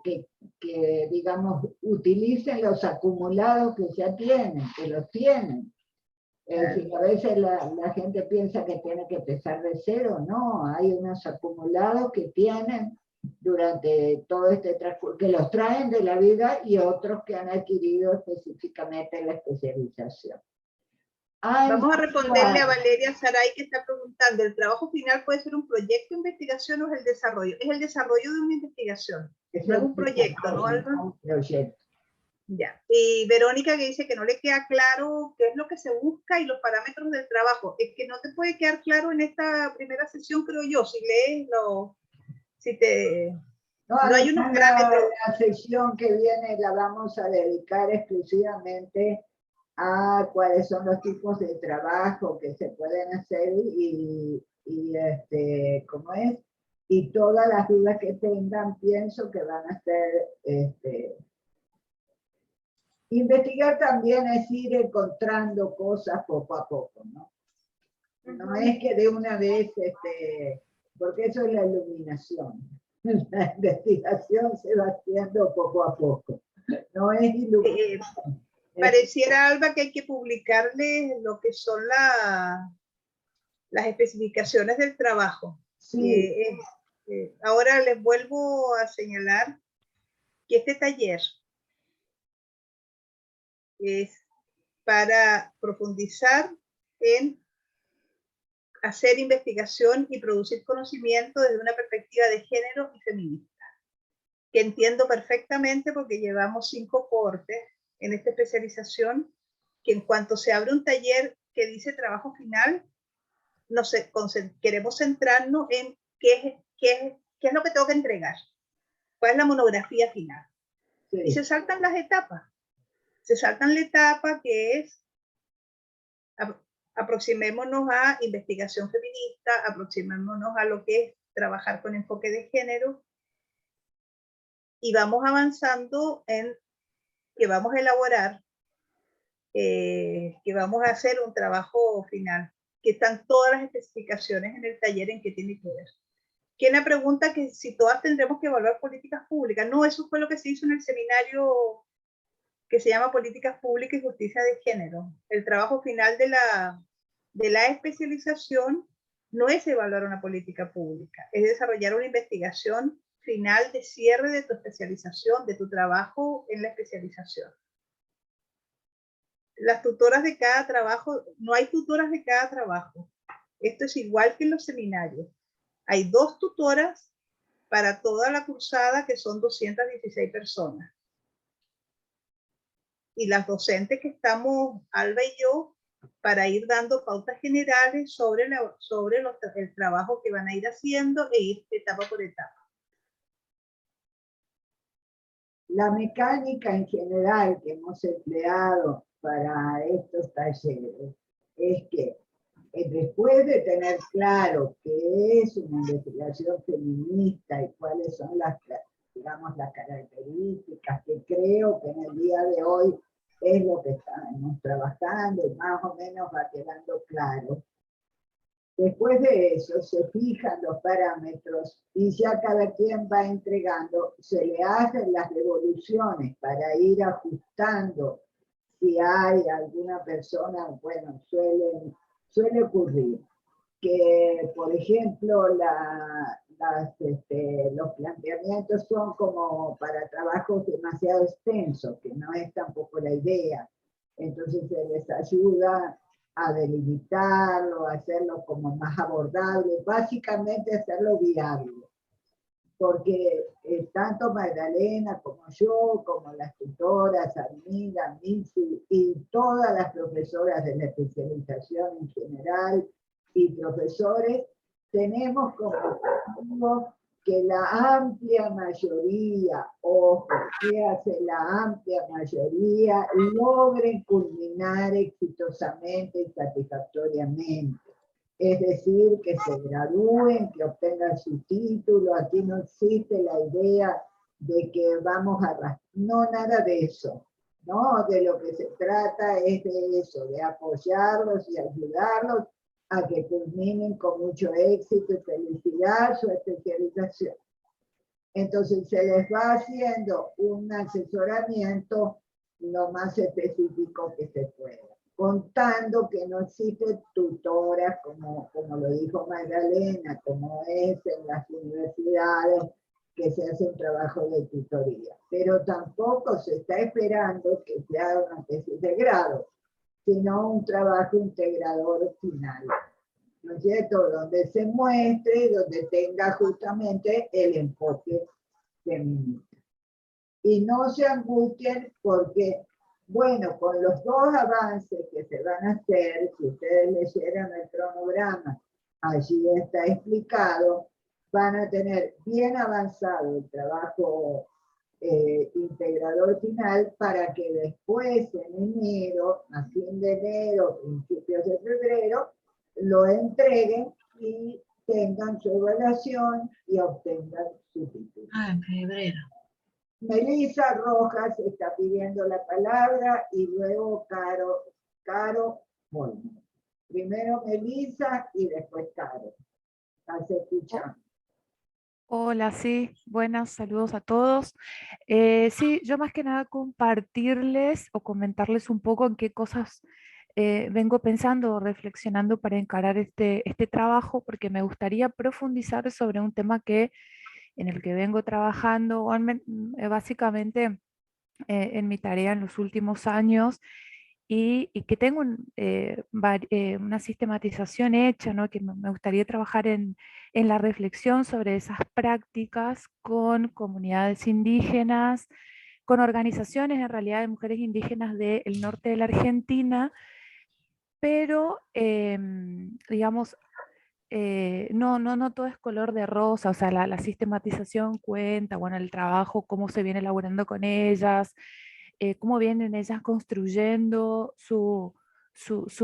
digamos, utilicen los acumulados que ya tienen, que los tienen. A veces la gente piensa que tiene que empezar de cero. No, hay unos acumulados que tienen durante todo este transcurso, que los traen de la vida, y otros que han adquirido específicamente la especialización. Vamos a responderle a Valeria Saray, que está preguntando, ¿el trabajo final puede ser un proyecto de investigación o es el desarrollo? Es el desarrollo de una investigación, no es un proyecto, ¿no, Alba? Un proyecto. Ya. Y Verónica, que dice que no le queda claro qué es lo que se busca y los parámetros del trabajo. Es que no te puede quedar claro en esta primera sesión, creo yo, si lees no hay unos parámetros. La sesión que viene la vamos a dedicar exclusivamente a cuáles son los tipos de trabajo que se pueden hacer ¿cómo es? Y todas las dudas que tengan, pienso que van a ser, investigar también es ir encontrando cosas poco a poco, ¿no? No es que de una vez, porque eso es la iluminación. La investigación se va haciendo poco a poco. No es iluminación. Pareciera, Alba, que hay que publicarle lo que son las especificaciones del trabajo. Sí. Ahora les vuelvo a señalar que este taller es para profundizar en hacer investigación y producir conocimiento desde una perspectiva de género y feminista, que entiendo perfectamente porque llevamos 5 cortes en esta especialización, que en cuanto se abre un taller que dice trabajo final, queremos centrarnos en qué es lo que tengo que entregar, cuál es la monografía final. Sí. Y se saltan las etapas. Se saltan la etapa que es aproximémonos a investigación feminista, aproximémonos a lo que es trabajar con enfoque de género, y vamos avanzando en que vamos a elaborar, que vamos a hacer un trabajo final, que están todas las especificaciones en el taller en que tiene que ver. ¿Quién me pregunta que si todas tendremos que evaluar políticas públicas? No, eso fue lo que se hizo en el seminario que se llama Políticas Públicas y Justicia de Género. El trabajo final de la especialización no es evaluar una política pública, es desarrollar una investigación final de cierre de tu especialización, de tu trabajo en la especialización. Las tutoras de cada trabajo, no hay tutoras de cada trabajo. Esto es igual que en los seminarios. Hay 2 tutoras para toda la cursada, que son 216 personas. Y las docentes que estamos, Alba y yo, para ir dando pautas generales sobre el trabajo que van a ir haciendo e ir etapa por etapa. La mecánica en general que hemos empleado para estos talleres es que después de tener claro qué es una investigación feminista y cuáles son las características que creo que en el día de hoy es lo que estamos trabajando y más o menos va quedando claro. Después de eso se fijan los parámetros y ya cada quien va entregando, se le hacen las devoluciones para ir ajustando si hay alguna persona, bueno, suele ocurrir que, por ejemplo, los planteamientos son como para trabajos demasiado extensos, que no es tampoco la idea. Entonces se les ayuda a delimitarlo, a hacerlo como más abordable, básicamente hacerlo viable. Porque tanto Magdalena como yo, como las tutoras, Armida, Mitzi y todas las profesoras de la especialización en general y profesores, tenemos como objetivo que la amplia mayoría, ojo, que hace la amplia mayoría, logren culminar exitosamente y satisfactoriamente. Es decir, que se gradúen, que obtengan su título. Aquí no existe la idea de que vamos a... No, nada de eso. No, de lo que se trata es de eso, de apoyarlos y ayudarlos a que culminen con mucho éxito y felicidad su especialización. Entonces se les va haciendo un asesoramiento lo más específico que se pueda, contando que no existen tutoras, como lo dijo Magdalena, como es en las universidades, que se hace un trabajo de tutoría. Pero tampoco se está esperando que se haga una tesis de grado, sino un trabajo integrador final, ¿no es cierto? Donde se muestre, donde tenga justamente el enfoque feminista. Y no se angustien porque, bueno, con los 2 avances que se van a hacer, si ustedes leyeran el cronograma, allí está explicado, van a tener bien avanzado el trabajo integrador final para que después en enero, a fin de enero, principios de febrero, lo entreguen y tengan su evaluación y obtengan su título. En febrero. Melissa Rojas está pidiendo la palabra y luego Caro Molina. Primero Melissa y después Caro. ¿Estás escuchando? Hola, sí, buenas, saludos a todos. Sí, yo más que nada compartirles o comentarles un poco en qué cosas vengo pensando o reflexionando para encarar este trabajo, porque me gustaría profundizar sobre un tema en el que vengo trabajando básicamente en mi tarea en los últimos años y que tengo una sistematización hecha, ¿no? Que me gustaría trabajar en la reflexión sobre esas prácticas con comunidades indígenas, con organizaciones en realidad de mujeres indígenas del norte de la Argentina, pero digamos, no todo es color de rosa, o sea, la sistematización cuenta, bueno, el trabajo, cómo se viene elaborando con ellas, cómo vienen ellas construyendo su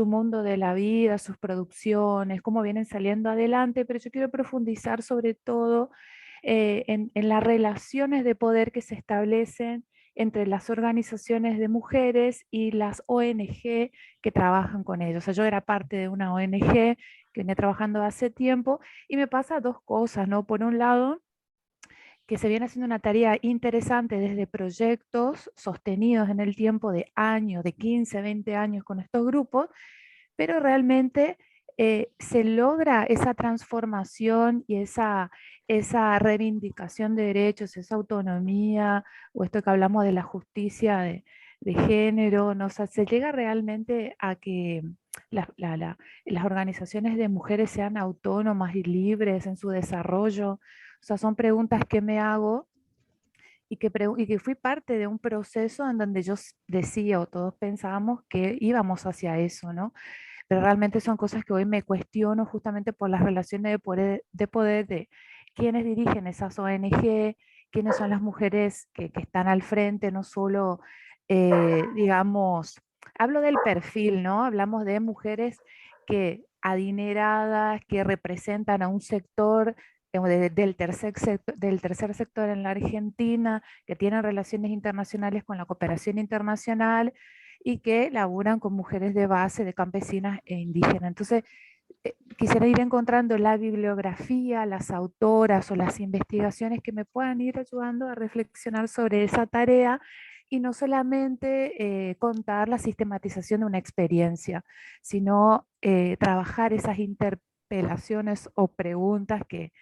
mundo de la vida, sus producciones, cómo vienen saliendo adelante, pero yo quiero profundizar sobre todo en las relaciones de poder que se establecen entre las organizaciones de mujeres y las ONG que trabajan con ellos. O sea, yo era parte de una ONG que venía trabajando hace tiempo y me pasa dos cosas, ¿no? Por un lado, que se viene haciendo una tarea interesante desde proyectos sostenidos en el tiempo de años, de 15, 20 años con estos grupos, pero realmente se logra esa transformación y esa reivindicación de derechos, esa autonomía, o esto que hablamos de la justicia de género, ¿no? O sea, se llega realmente a que las organizaciones de mujeres sean autónomas y libres en su desarrollo. O sea, son preguntas que me hago y que fui parte de un proceso en donde yo decía o todos pensábamos que íbamos hacia eso, ¿no? Pero realmente son cosas que hoy me cuestiono justamente por las relaciones de poder de quienes dirigen esas ONG, quiénes son las mujeres que están al frente, no solo, digamos, hablo del perfil, ¿no? Hablamos de mujeres que adineradas, que representan a un sector del tercer sector en la Argentina, que tienen relaciones internacionales con la cooperación internacional y que laburan con mujeres de base, de campesinas e indígenas. Entonces, quisiera ir encontrando la bibliografía, las autoras o las investigaciones que me puedan ir ayudando a reflexionar sobre esa tarea y no solamente contar la sistematización de una experiencia, sino trabajar esas interpelaciones o preguntas que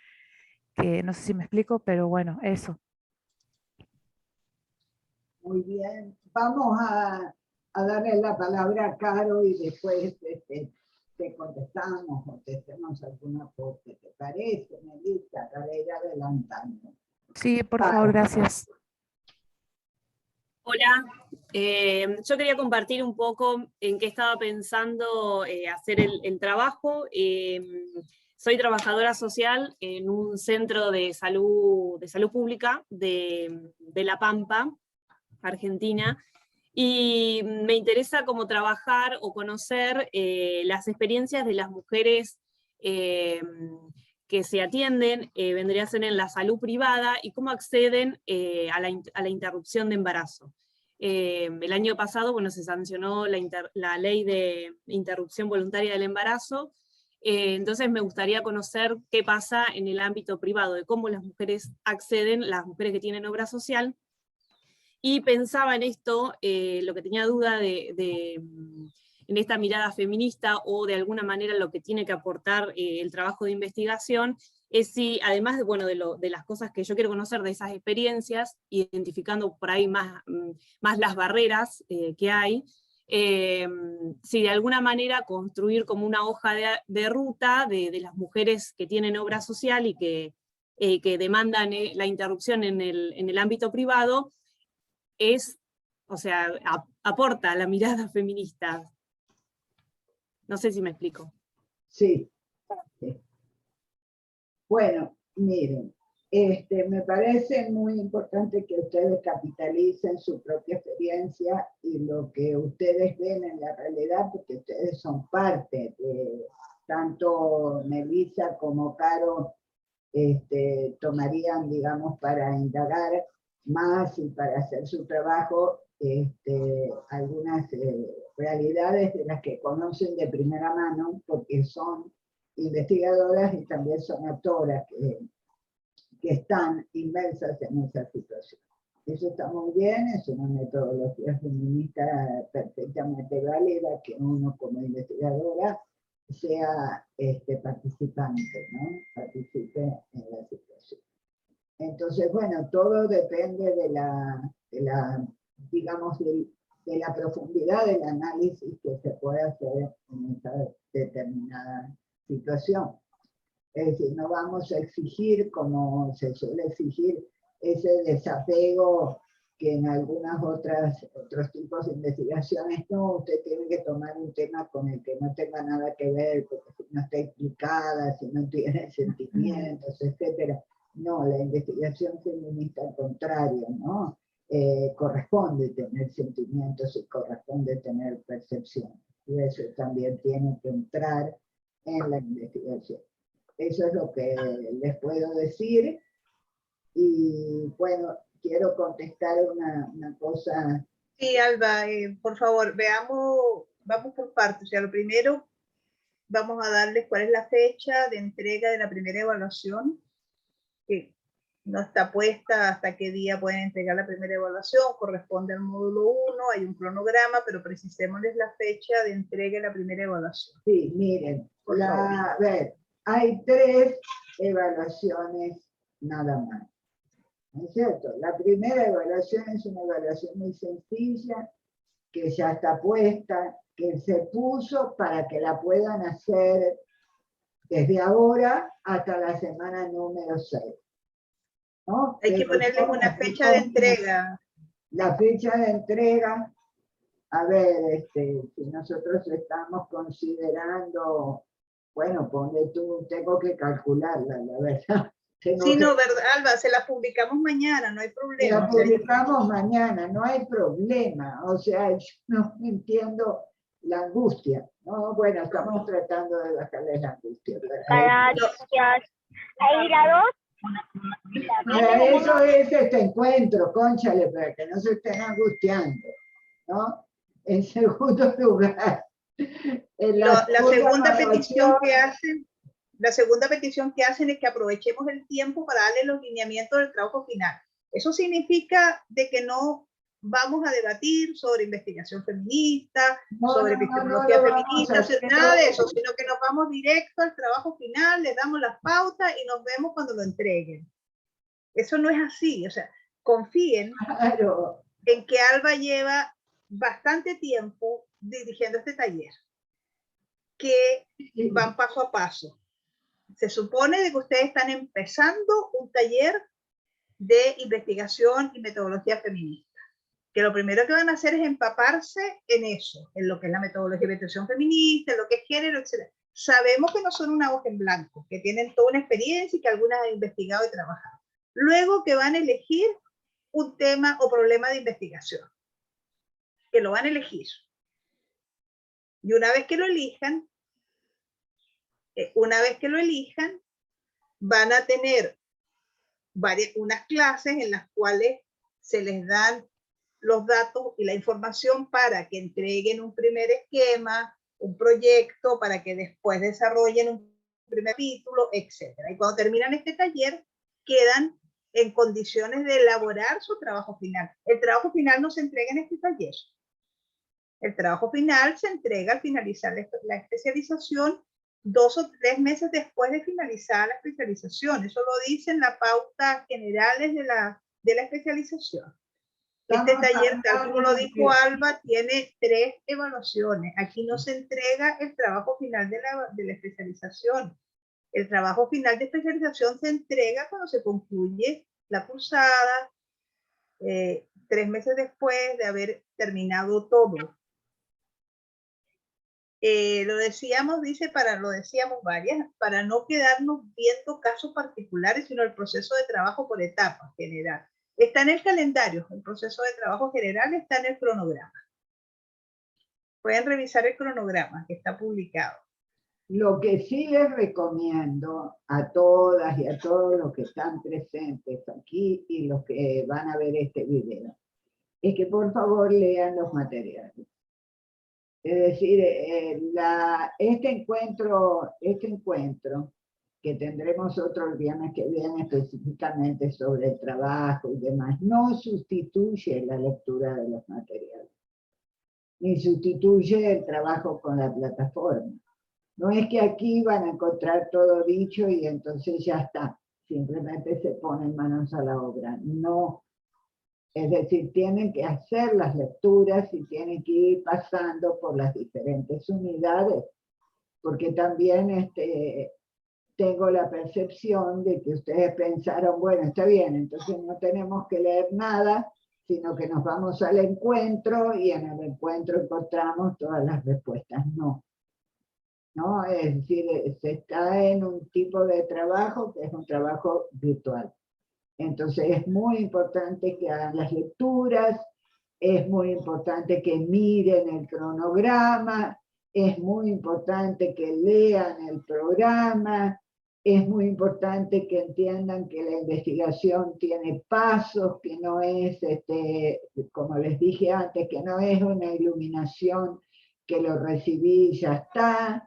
no sé si me explico, pero bueno, eso. Muy bien, vamos a darle la palabra a Caro y después te contestamos o te hacemos algún aporte. ¿Te parece, Melissa? Para ir adelantando. Sí, por favor, gracias. Hola, yo quería compartir un poco en qué estaba pensando hacer el trabajo. Soy trabajadora social en un centro de salud pública de La Pampa, Argentina, y me interesa como trabajar o conocer las experiencias de las mujeres que se atienden, vendría a ser en la salud privada, y cómo acceden a la interrupción de embarazo. El año pasado, bueno, se sancionó la ley de interrupción voluntaria del embarazo, entonces me gustaría conocer qué pasa en el ámbito privado, de cómo las mujeres acceden, las mujeres que tienen obra social, y pensaba en esto, lo que tenía duda en esta mirada feminista, o de alguna manera lo que tiene que aportar el trabajo de investigación, es si, además de, bueno, de las cosas que yo quiero conocer de esas experiencias, identificando por ahí más las barreras que hay, si de alguna manera construir como una hoja de ruta de las mujeres que tienen obra social y que demandan la interrupción en el ámbito privado, o sea, aporta la mirada feminista. No sé si me explico. Sí. Bueno, miren, me parece muy importante que ustedes capitalicen su propia experiencia y lo que ustedes ven en la realidad, porque ustedes son parte de, tanto Melissa como Caro tomarían, digamos, para indagar más y para hacer su trabajo algunas realidades de las que conocen de primera mano, porque son investigadoras y también son autoras que están inmersas en esa situación. Eso está muy bien, es una metodología feminista perfectamente válida que uno como investigadora sea participante, ¿no? Participe en la situación. Entonces, bueno, todo depende de digamos, de la profundidad del análisis que se puede hacer en esa determinada situación. Es decir, no vamos a exigir, como se suele exigir, ese desapego que en algunas otros tipos de investigaciones, no, usted tiene que tomar un tema con el que no tenga nada que ver, porque si no está explicada, si no tiene sentimientos, etc. No, la investigación feminista al contrario, ¿no? Corresponde tener sentimientos y corresponde tener percepción. Y eso también tiene que entrar en la investigación. Eso es lo que les puedo decir. Y bueno, quiero contestar una cosa. Sí, Alba, por favor, vamos por partes. O sea, lo primero, vamos a darles cuál es la fecha de entrega de la primera evaluación, que no está puesta hasta qué día pueden entregar la primera evaluación, corresponde al módulo 1, hay un cronograma, pero precisémosles la fecha de entrega de la primera evaluación. Sí, miren, a ver, hay 3 evaluaciones nada más. ¿No es cierto? La primera evaluación es una evaluación muy sencilla, que ya está puesta, que se puso para que la puedan hacer desde ahora hasta la semana número 6. ¿No? Hay que ponerles una fecha de entrega. La fecha de entrega, a ver, si nosotros estamos considerando, bueno, ponle tú, tengo que calcularla, la verdad. Sí, no, ¿verdad, Alba? Se la publicamos mañana, no hay problema. La publicamos mañana, no hay problema. O sea, yo no entiendo la angustia, ¿no? Bueno, estamos tratando de bajarles la angustia. Para eso es este encuentro, cónchale, para que no se estén angustiando, ¿no? En segundo lugar, la segunda petición que hacen. La segunda petición que hacen es que aprovechemos el tiempo para darle los lineamientos del trabajo final. Eso significa de que no vamos a debatir sobre investigación feminista, sobre epistemología feminista, nada de eso, sino que nos vamos directo al trabajo final, les damos las pautas y nos vemos cuando lo entreguen. Eso no es así, o sea, confíen en que Alba lleva bastante tiempo dirigiendo este taller, que van paso a paso. Se supone de que ustedes están empezando un taller de investigación y metodología feminista. Que lo primero que van a hacer es empaparse en eso, en lo que es la metodología de investigación feminista, en lo que es género, etc. Sabemos que no son una hoja en blanco, que tienen toda una experiencia y que algunas han investigado y trabajado. Luego que van a elegir un tema o problema de investigación. Que lo van a elegir. Y una vez que lo elijan, van a tener unas clases en las cuales se les dan los datos y la información para que entreguen un primer esquema, un proyecto, para que después desarrollen un primer capítulo, etc. Y cuando terminan este taller, quedan en condiciones de elaborar su trabajo final. El trabajo final no se entrega en este taller. El trabajo final se entrega al finalizar la especialización 2 o 3 meses después de finalizar la especialización. Eso lo dicen las pautas generales de la especialización. Este taller, tal como lo dijo Alba, tiene 3 evaluaciones. Aquí no se entrega el trabajo final de la especialización. El trabajo final de especialización se entrega cuando se concluye la cursada, 3 meses después de haber terminado todo. Lo decíamos varias, para no quedarnos viendo casos particulares, sino el proceso de trabajo por etapas general. Está en el calendario, el proceso de trabajo general está en el cronograma. Pueden revisar el cronograma que está publicado. Lo que sí les recomiendo a todas y a todos los que están presentes aquí y los que van a ver este video, es que por favor lean los materiales. Es decir, este encuentro que tendremos otro viernes que viene específicamente sobre el trabajo y demás, no sustituye la lectura de los materiales, ni sustituye el trabajo con la plataforma. No es que aquí van a encontrar todo dicho y entonces ya está, simplemente se ponen manos a la obra. No, es decir, tienen que hacer las lecturas y tienen que ir pasando por las diferentes unidades, porque también tengo la percepción de que ustedes pensaron, bueno, está bien, entonces no tenemos que leer nada, sino que nos vamos al encuentro y en el encuentro encontramos todas las respuestas. No. ¿No? Es decir, se está en un tipo de trabajo que es un trabajo virtual. Entonces es muy importante que hagan las lecturas, es muy importante que miren el cronograma, es muy importante que lean el programa, es muy importante que entiendan que la investigación tiene pasos, que no es, como les dije antes, que no es una iluminación que lo recibí y ya está,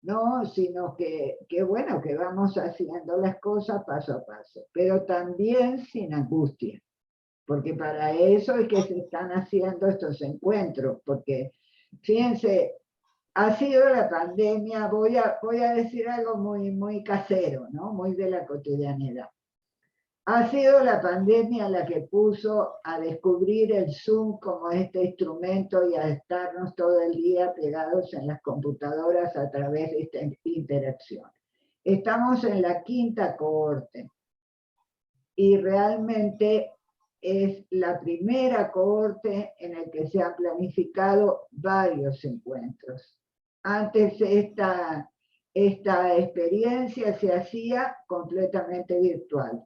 ¿no? Sino que bueno, que vamos haciendo las cosas paso a paso, pero también sin angustia, porque para eso es que se están haciendo estos encuentros, porque fíjense, ha sido la pandemia, voy a decir algo muy casero, ¿no? Muy de la cotidianidad. Ha sido la pandemia la que puso a descubrir el Zoom como este instrumento y a estarnos todo el día pegados en las computadoras a través de esta interacción. Estamos en la 5ª cohorte y realmente es la primera cohorte en la que se han planificado varios encuentros. Antes esta experiencia se hacía completamente virtual.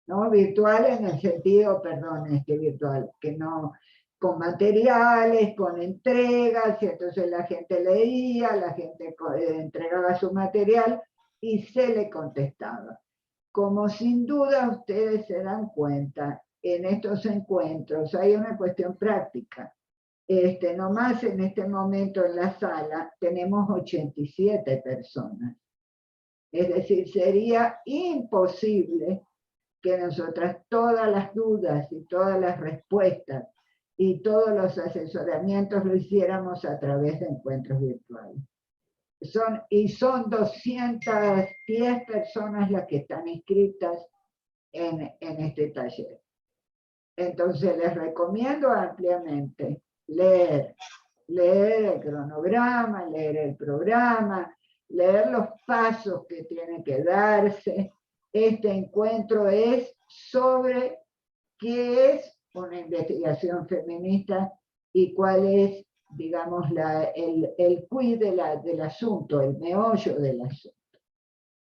¿No? Virtual en el sentido, perdón, virtual, que no, con materiales, con entregas, y entonces la gente leía, la gente entregaba su material y se le contestaba. Como sin duda ustedes se dan cuenta, en estos encuentros hay una cuestión práctica. Nomás en este momento en la sala tenemos 87 personas. Es decir, sería imposible que nosotras todas las dudas y todas las respuestas y todos los asesoramientos lo hiciéramos a través de encuentros virtuales. Son 210 personas las que están inscritas en este taller. Entonces les recomiendo ampliamente leer el cronograma, leer el programa, leer los pasos que tienen que darse. Este encuentro es sobre qué es una investigación feminista y cuál es, digamos, el quid del asunto, el meollo del asunto.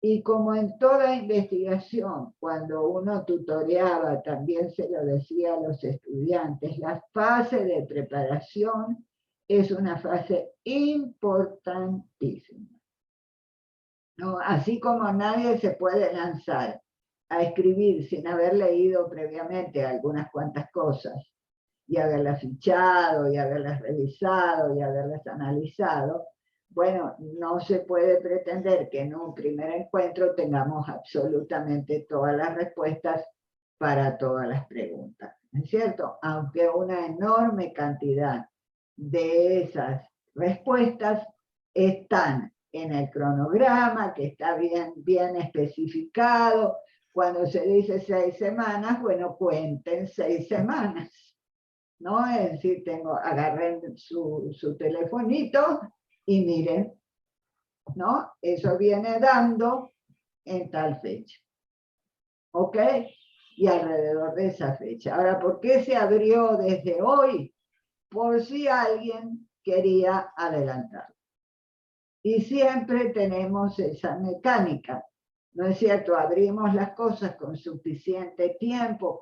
Y como en toda investigación, cuando uno tutoreaba, también se lo decía a los estudiantes, la fase de preparación es una fase importantísima. ¿No? Así como nadie se puede lanzar a escribir sin haber leído previamente algunas cuantas cosas, y haberlas fichado, y haberlas revisado, y haberlas analizado, bueno, no se puede pretender que en un primer encuentro tengamos absolutamente todas las respuestas para todas las preguntas, ¿no es cierto? Aunque una enorme cantidad de esas respuestas están en el cronograma, que está bien especificado. Cuando se dice 6 semanas, bueno, cuenten 6 semanas, ¿no? Es decir, agarren su telefonito y miren, ¿no? Eso viene dando en tal fecha, ¿ok? Y alrededor de esa fecha. Ahora, ¿por qué se abrió desde hoy? Por si alguien quería adelantar. Y siempre tenemos esa mecánica, ¿no es cierto? Abrimos las cosas con suficiente tiempo.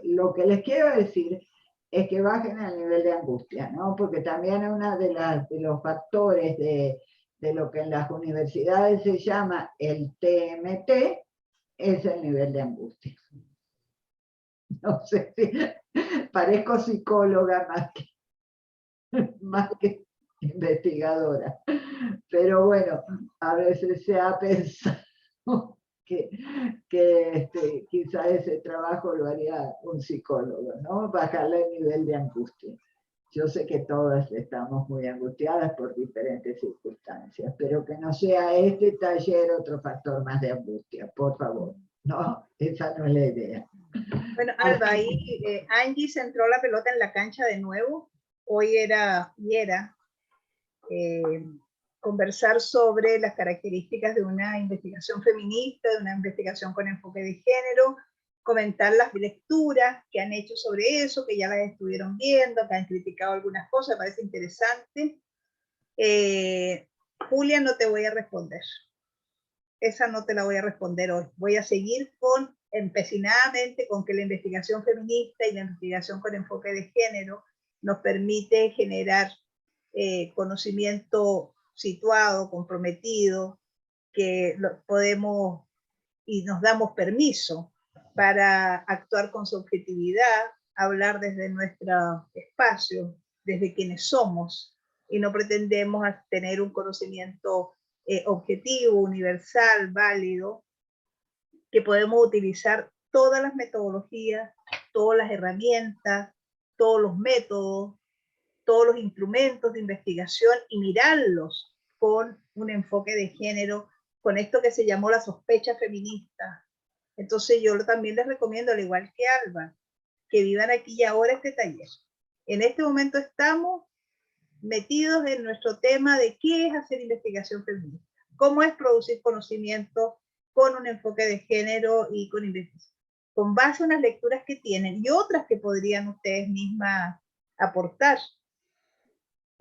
Lo que les quiero decir es que bajen el nivel de angustia, ¿no? Porque también uno de los factores de lo que en las universidades se llama el TMT es el nivel de angustia. No sé si parezco psicóloga más que investigadora. Pero bueno, a veces se ha pensado que quizá ese trabajo lo haría un psicólogo, ¿no? Bajarle el nivel de angustia. Yo sé que todas estamos muy angustiadas por diferentes circunstancias, pero que no sea este taller otro factor más de angustia, por favor. No, esa no es la idea. Bueno, Alba, ahí Angie centró la pelota en la cancha de nuevo. Hoy era conversar sobre las características de una investigación feminista, de una investigación con enfoque de género, comentar las lecturas que han hecho sobre eso, que ya las estuvieron viendo, que han criticado algunas cosas, me parece interesante. Julia, no te voy a responder. Esa no te la voy a responder hoy. Voy a seguir empecinadamente con que la investigación feminista y la investigación con enfoque de género nos permite generar conocimiento situado, comprometido, que podemos y nos damos permiso para actuar con su objetividad, hablar desde nuestro espacio, desde quienes somos, y no pretendemos tener un conocimiento objetivo, universal, válido, que podemos utilizar todas las metodologías, todas las herramientas, todos los métodos, todos los instrumentos de investigación y mirarlos con un enfoque de género, con esto que se llamó la sospecha feminista. Entonces yo también les recomiendo, al igual que Alba, que vivan aquí y ahora este taller. En este momento estamos metidos en nuestro tema de qué es hacer investigación feminista, cómo es producir conocimiento con un enfoque de género y con investigación, con base a unas lecturas que tienen y otras que podrían ustedes mismas aportar.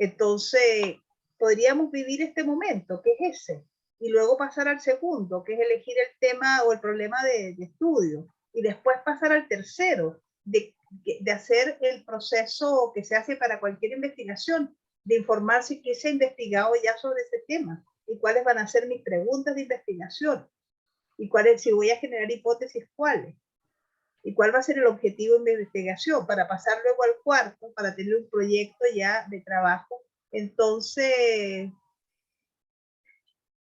Entonces, podríamos vivir este momento, que es ese, y luego pasar al segundo, que es elegir el tema o el problema de estudio, y después pasar al tercero, de hacer el proceso que se hace para cualquier investigación, de informarse qué se ha investigado ya sobre ese tema, y cuáles van a ser mis preguntas de investigación, y si voy a generar hipótesis, cuáles. ¿Y cuál va a ser el objetivo de mi investigación? Para pasar luego al cuarto, para tener un proyecto ya de trabajo. Entonces,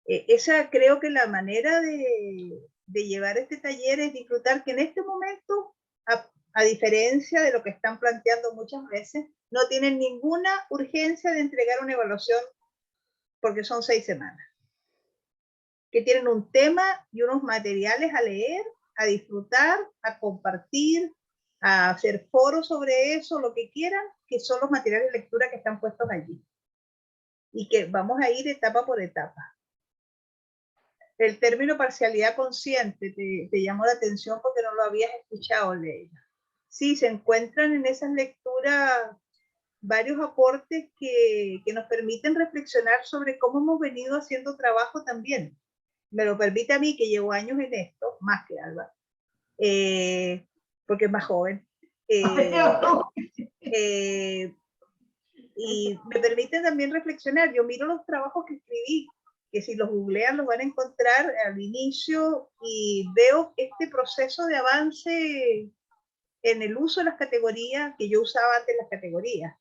esa creo que la manera de llevar este taller es disfrutar que en este momento, a diferencia de lo que están planteando muchas veces, no tienen ninguna urgencia de entregar una evaluación porque son 6 semanas. Que tienen un tema y unos materiales a leer, a disfrutar, a compartir, a hacer foros sobre eso, lo que quieran, que son los materiales de lectura que están puestos allí. Y que vamos a ir etapa por etapa. El término parcialidad consciente te llamó la atención porque no lo habías escuchado, Leila. Sí, se encuentran en esas lecturas varios aportes que nos permiten reflexionar sobre cómo hemos venido haciendo trabajo también. Me lo permite a mí, que llevo años en esto, más que Alba, porque es más joven, y me permite también reflexionar. Yo miro los trabajos que escribí, que si los googlean los van a encontrar al inicio, y veo este proceso de avance en el uso de las categorías, que yo usaba antes las categorías,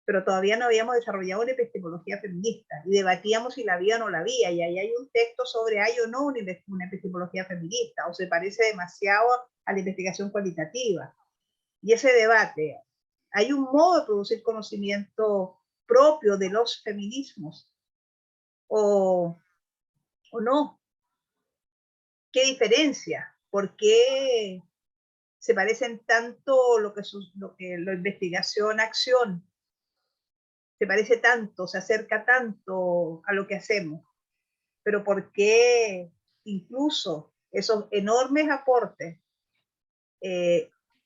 pero todavía no habíamos desarrollado una epistemología feminista, y debatíamos si la había o no la había, y ahí hay un texto sobre hay o no una epistemología feminista, o se parece demasiado a la investigación cualitativa. Y ese debate, hay un modo de producir conocimiento propio de los feminismos, o no. ¿Qué diferencia? ¿Por qué se parecen tanto lo que la investigación-acción? Se parece tanto, se acerca tanto a lo que hacemos, pero ¿por qué incluso esos enormes aportes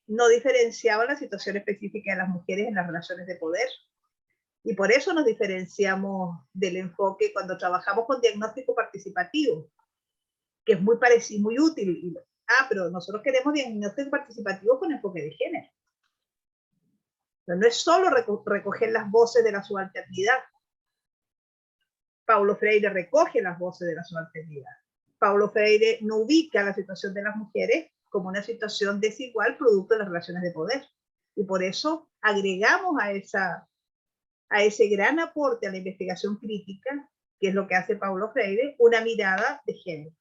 no diferenciaban la situación específica de las mujeres en las relaciones de poder? Y por eso nos diferenciamos del enfoque cuando trabajamos con diagnóstico participativo, que es muy parecido, muy útil. Pero nosotros queremos diagnóstico participativo con enfoque de género. No es solo recoger las voces de la subalternidad. Paulo Freire recoge las voces de la subalternidad. Paulo Freire no ubica la situación de las mujeres como una situación desigual producto de las relaciones de poder. Y por eso agregamos a a ese gran aporte a la investigación crítica, que es lo que hace Paulo Freire, una mirada de género.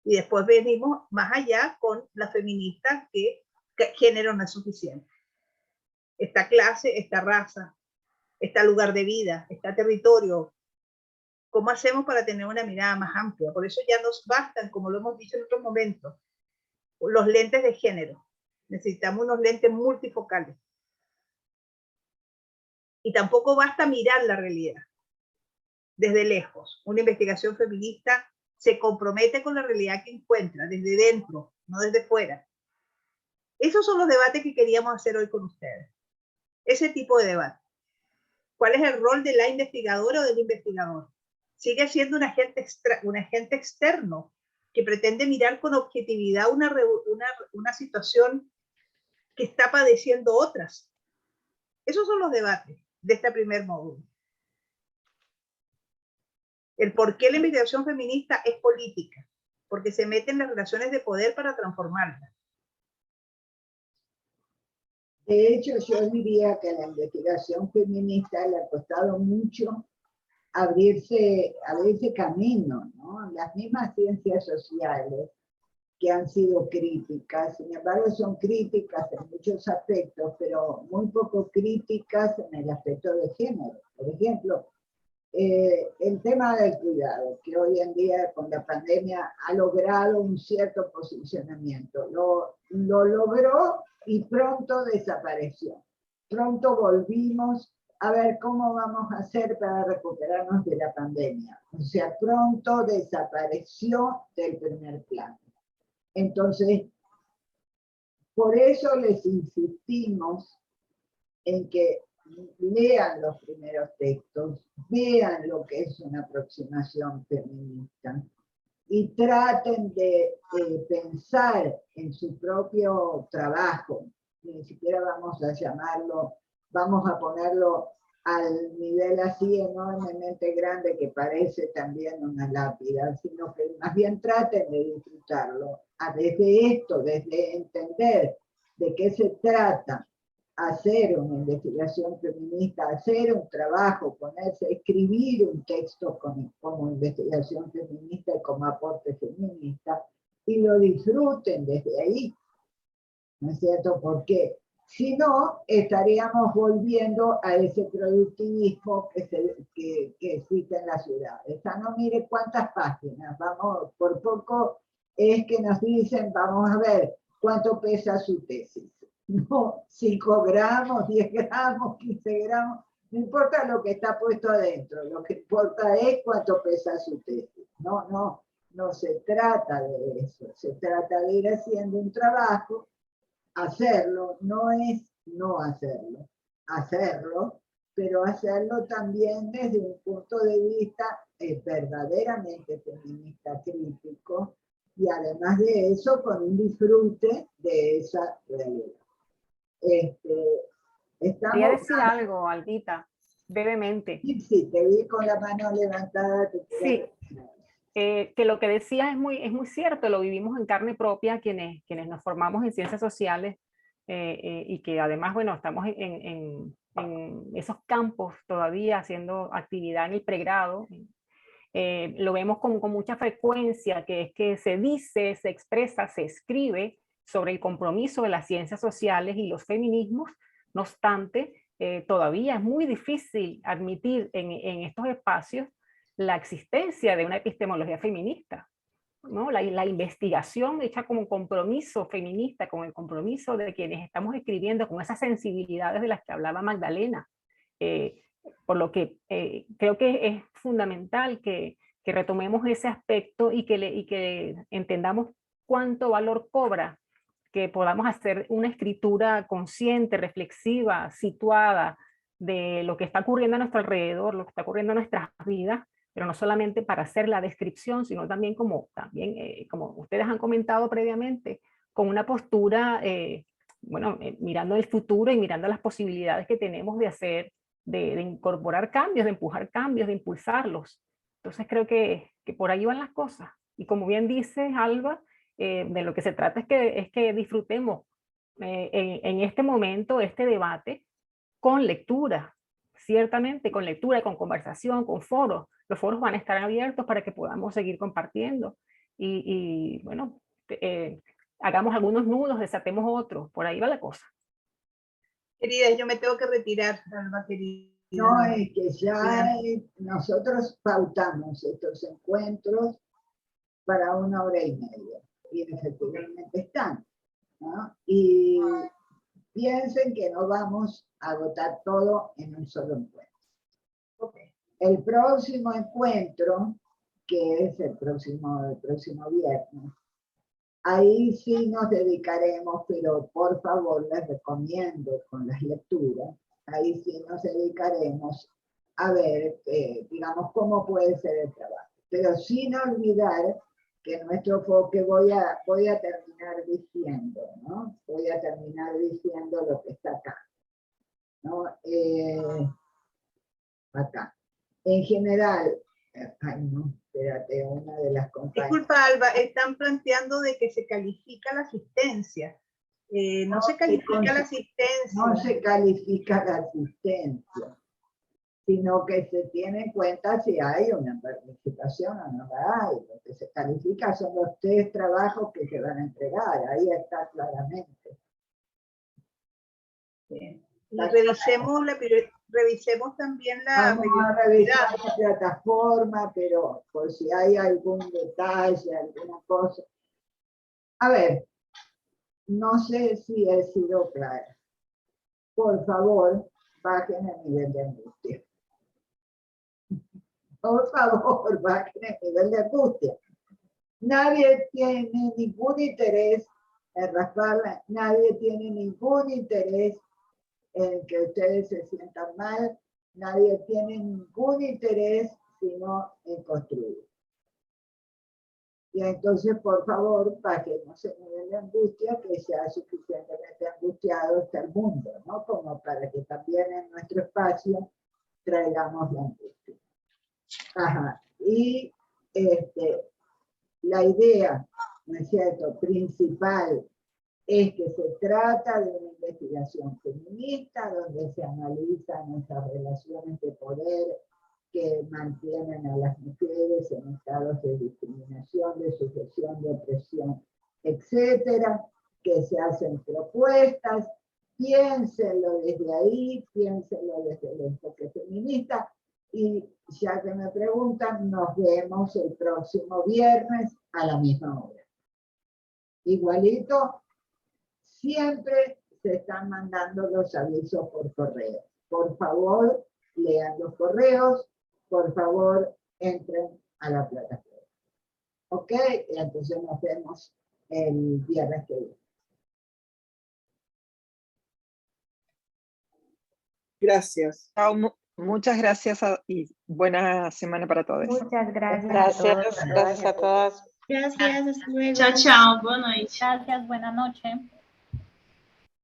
Y después venimos más allá con las feministas que género no es suficiente. Esta clase, esta raza, este lugar de vida, este territorio. ¿Cómo hacemos para tener una mirada más amplia? Por eso ya nos bastan, como lo hemos dicho en otros momentos, los lentes de género. Necesitamos unos lentes multifocales. Y tampoco basta mirar la realidad desde lejos. Una investigación feminista se compromete con la realidad que encuentra desde dentro, no desde fuera. Esos son los debates que queríamos hacer hoy con ustedes. Ese tipo de debate. ¿Cuál es el rol de la investigadora o del investigador? Sigue siendo un agente externo que pretende mirar con objetividad una situación que está padeciendo otras. Esos son los debates de este primer módulo. El por qué la investigación feminista es política, porque se mete en las relaciones de poder para transformarlas. De hecho, yo diría que a la investigación feminista le ha costado mucho abrirse camino, ¿no? Las mismas ciencias sociales que han sido críticas, sin embargo son críticas en muchos aspectos, pero muy poco críticas en el aspecto de género. Por ejemplo, el tema del cuidado, que hoy en día con la pandemia ha logrado un cierto posicionamiento. Lo logró y pronto desapareció. Pronto volvimos a ver cómo vamos a hacer para recuperarnos de la pandemia. O sea, pronto desapareció del primer plano. Entonces, por eso les insistimos en que lean los primeros textos, vean lo que es una aproximación feminista y traten de pensar en su propio trabajo. Ni siquiera vamos a llamarlo, vamos a ponerlo al nivel así enormemente grande que parece también una lápida, sino que más bien traten de disfrutarlo desde esto, desde entender de qué se trata hacer una investigación feminista, hacer un trabajo, ponerse, escribir un texto como investigación feminista y como aporte feminista, y lo disfruten desde ahí, ¿no es cierto? Porque si no, estaríamos volviendo a ese productivismo que existe en la ciudad. No mire cuántas páginas, vamos, por poco es que nos dicen, vamos a ver cuánto pesa su tesis. No, 5 gramos, 10 gramos, 15 gramos, no importa lo que está puesto adentro, lo que importa es cuánto pesa su tesis. No se trata de eso, se trata de ir haciendo un trabajo, hacerlo, no es no hacerlo, hacerlo, pero hacerlo también desde un punto de vista verdaderamente feminista crítico, y además de eso con un disfrute de esa realidad. Quería decir algo, Albita, brevemente. Sí, te vi con la mano levantada. Sí, que lo que decías es muy cierto, lo vivimos en carne propia quienes nos formamos en ciencias sociales y que además, bueno, estamos en esos campos todavía haciendo actividad en el pregrado. Lo vemos con mucha frecuencia, que es que se dice, se expresa, se escribe sobre el compromiso de las ciencias sociales y los feminismos. No obstante, todavía es muy difícil admitir en estos espacios la existencia de una epistemología feminista, ¿no? La investigación hecha como compromiso feminista, con el compromiso de quienes estamos escribiendo, con esas sensibilidades de las que hablaba Magdalena. Por lo que creo que es fundamental que retomemos ese aspecto y que entendamos cuánto valor cobra que podamos hacer una escritura consciente, reflexiva, situada de lo que está ocurriendo a nuestro alrededor, lo que está ocurriendo en nuestras vidas, pero no solamente para hacer la descripción, sino también como ustedes han comentado previamente, con una postura, mirando el futuro y mirando las posibilidades que tenemos de hacer, de incorporar cambios, de empujar cambios, de impulsarlos. Entonces creo que por ahí van las cosas. Y como bien dice Alba, de lo que se trata es que disfrutemos en este momento este debate con lectura, ciertamente con lectura, con conversación, con foros. Los foros van a estar abiertos para que podamos seguir compartiendo. Y bueno, hagamos algunos nudos, desatemos otros. Por ahí va la cosa. Querida, yo me tengo que retirar, Alba, querida. No, es que ya nosotros pautamos estos encuentros para 1 hora y media. Y efectivamente están, ¿no? Y piensen que no vamos a agotar todo en un solo encuentro. Okay. El próximo encuentro, que es el próximo viernes, ahí sí nos dedicaremos, pero por favor les recomiendo con las lecturas, ahí sí nos dedicaremos a ver, digamos, cómo puede ser el trabajo. Pero sin olvidar que nuestro enfoque voy a terminar diciendo, ¿no? Voy a terminar diciendo lo que está acá, ¿no? Acá. En general, ay no, espérate, una de las compañeras. Disculpa, Alba, están planteando de que se califica la asistencia. No se califica la asistencia. No se califica la asistencia, sino que se tiene en cuenta si hay una participación o no la hay. Lo que se califica son los 3 trabajos que se van a entregar, ahí está claramente. Bien. Y revisemos también la... Vamos a revisar la plataforma, pero por si hay algún detalle, alguna cosa. A ver, no sé si he sido clara. Por favor, bajen el nivel de angustia. Por favor, bajen el nivel de angustia. Nadie tiene ningún interés en rasparla, nadie tiene ningún interés en que ustedes se sientan mal, nadie tiene ningún interés sino en construir. Y entonces, por favor, bajemos el nivel de angustia, que sea suficientemente angustiado está el mundo, ¿no? Como para que también en nuestro espacio traigamos la angustia. Ajá. Y la idea, ¿no es cierto?, principal es que se trata de una investigación feminista donde se analizan esas relaciones de poder que mantienen a las mujeres en estados de discriminación, de sujeción, de opresión, etcétera, que se hacen propuestas, piénsenlo desde ahí, piénsenlo desde el enfoque feminista, y ya que me preguntan, nos vemos el próximo viernes a la misma hora. Igualito, siempre se están mandando los avisos por correo. Por favor, lean los correos, por favor, entren a la plataforma. ¿Ok? Entonces nos vemos el viernes que viene. Gracias. Muchas gracias y buena semana para todos. Muchas gracias. Gracias a todas. Gracias, hasta luego. Chao, chao. Boa noite. Gracias, buena noche.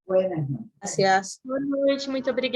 Buenas noches. Gracias. Boa noite, muito obrigada.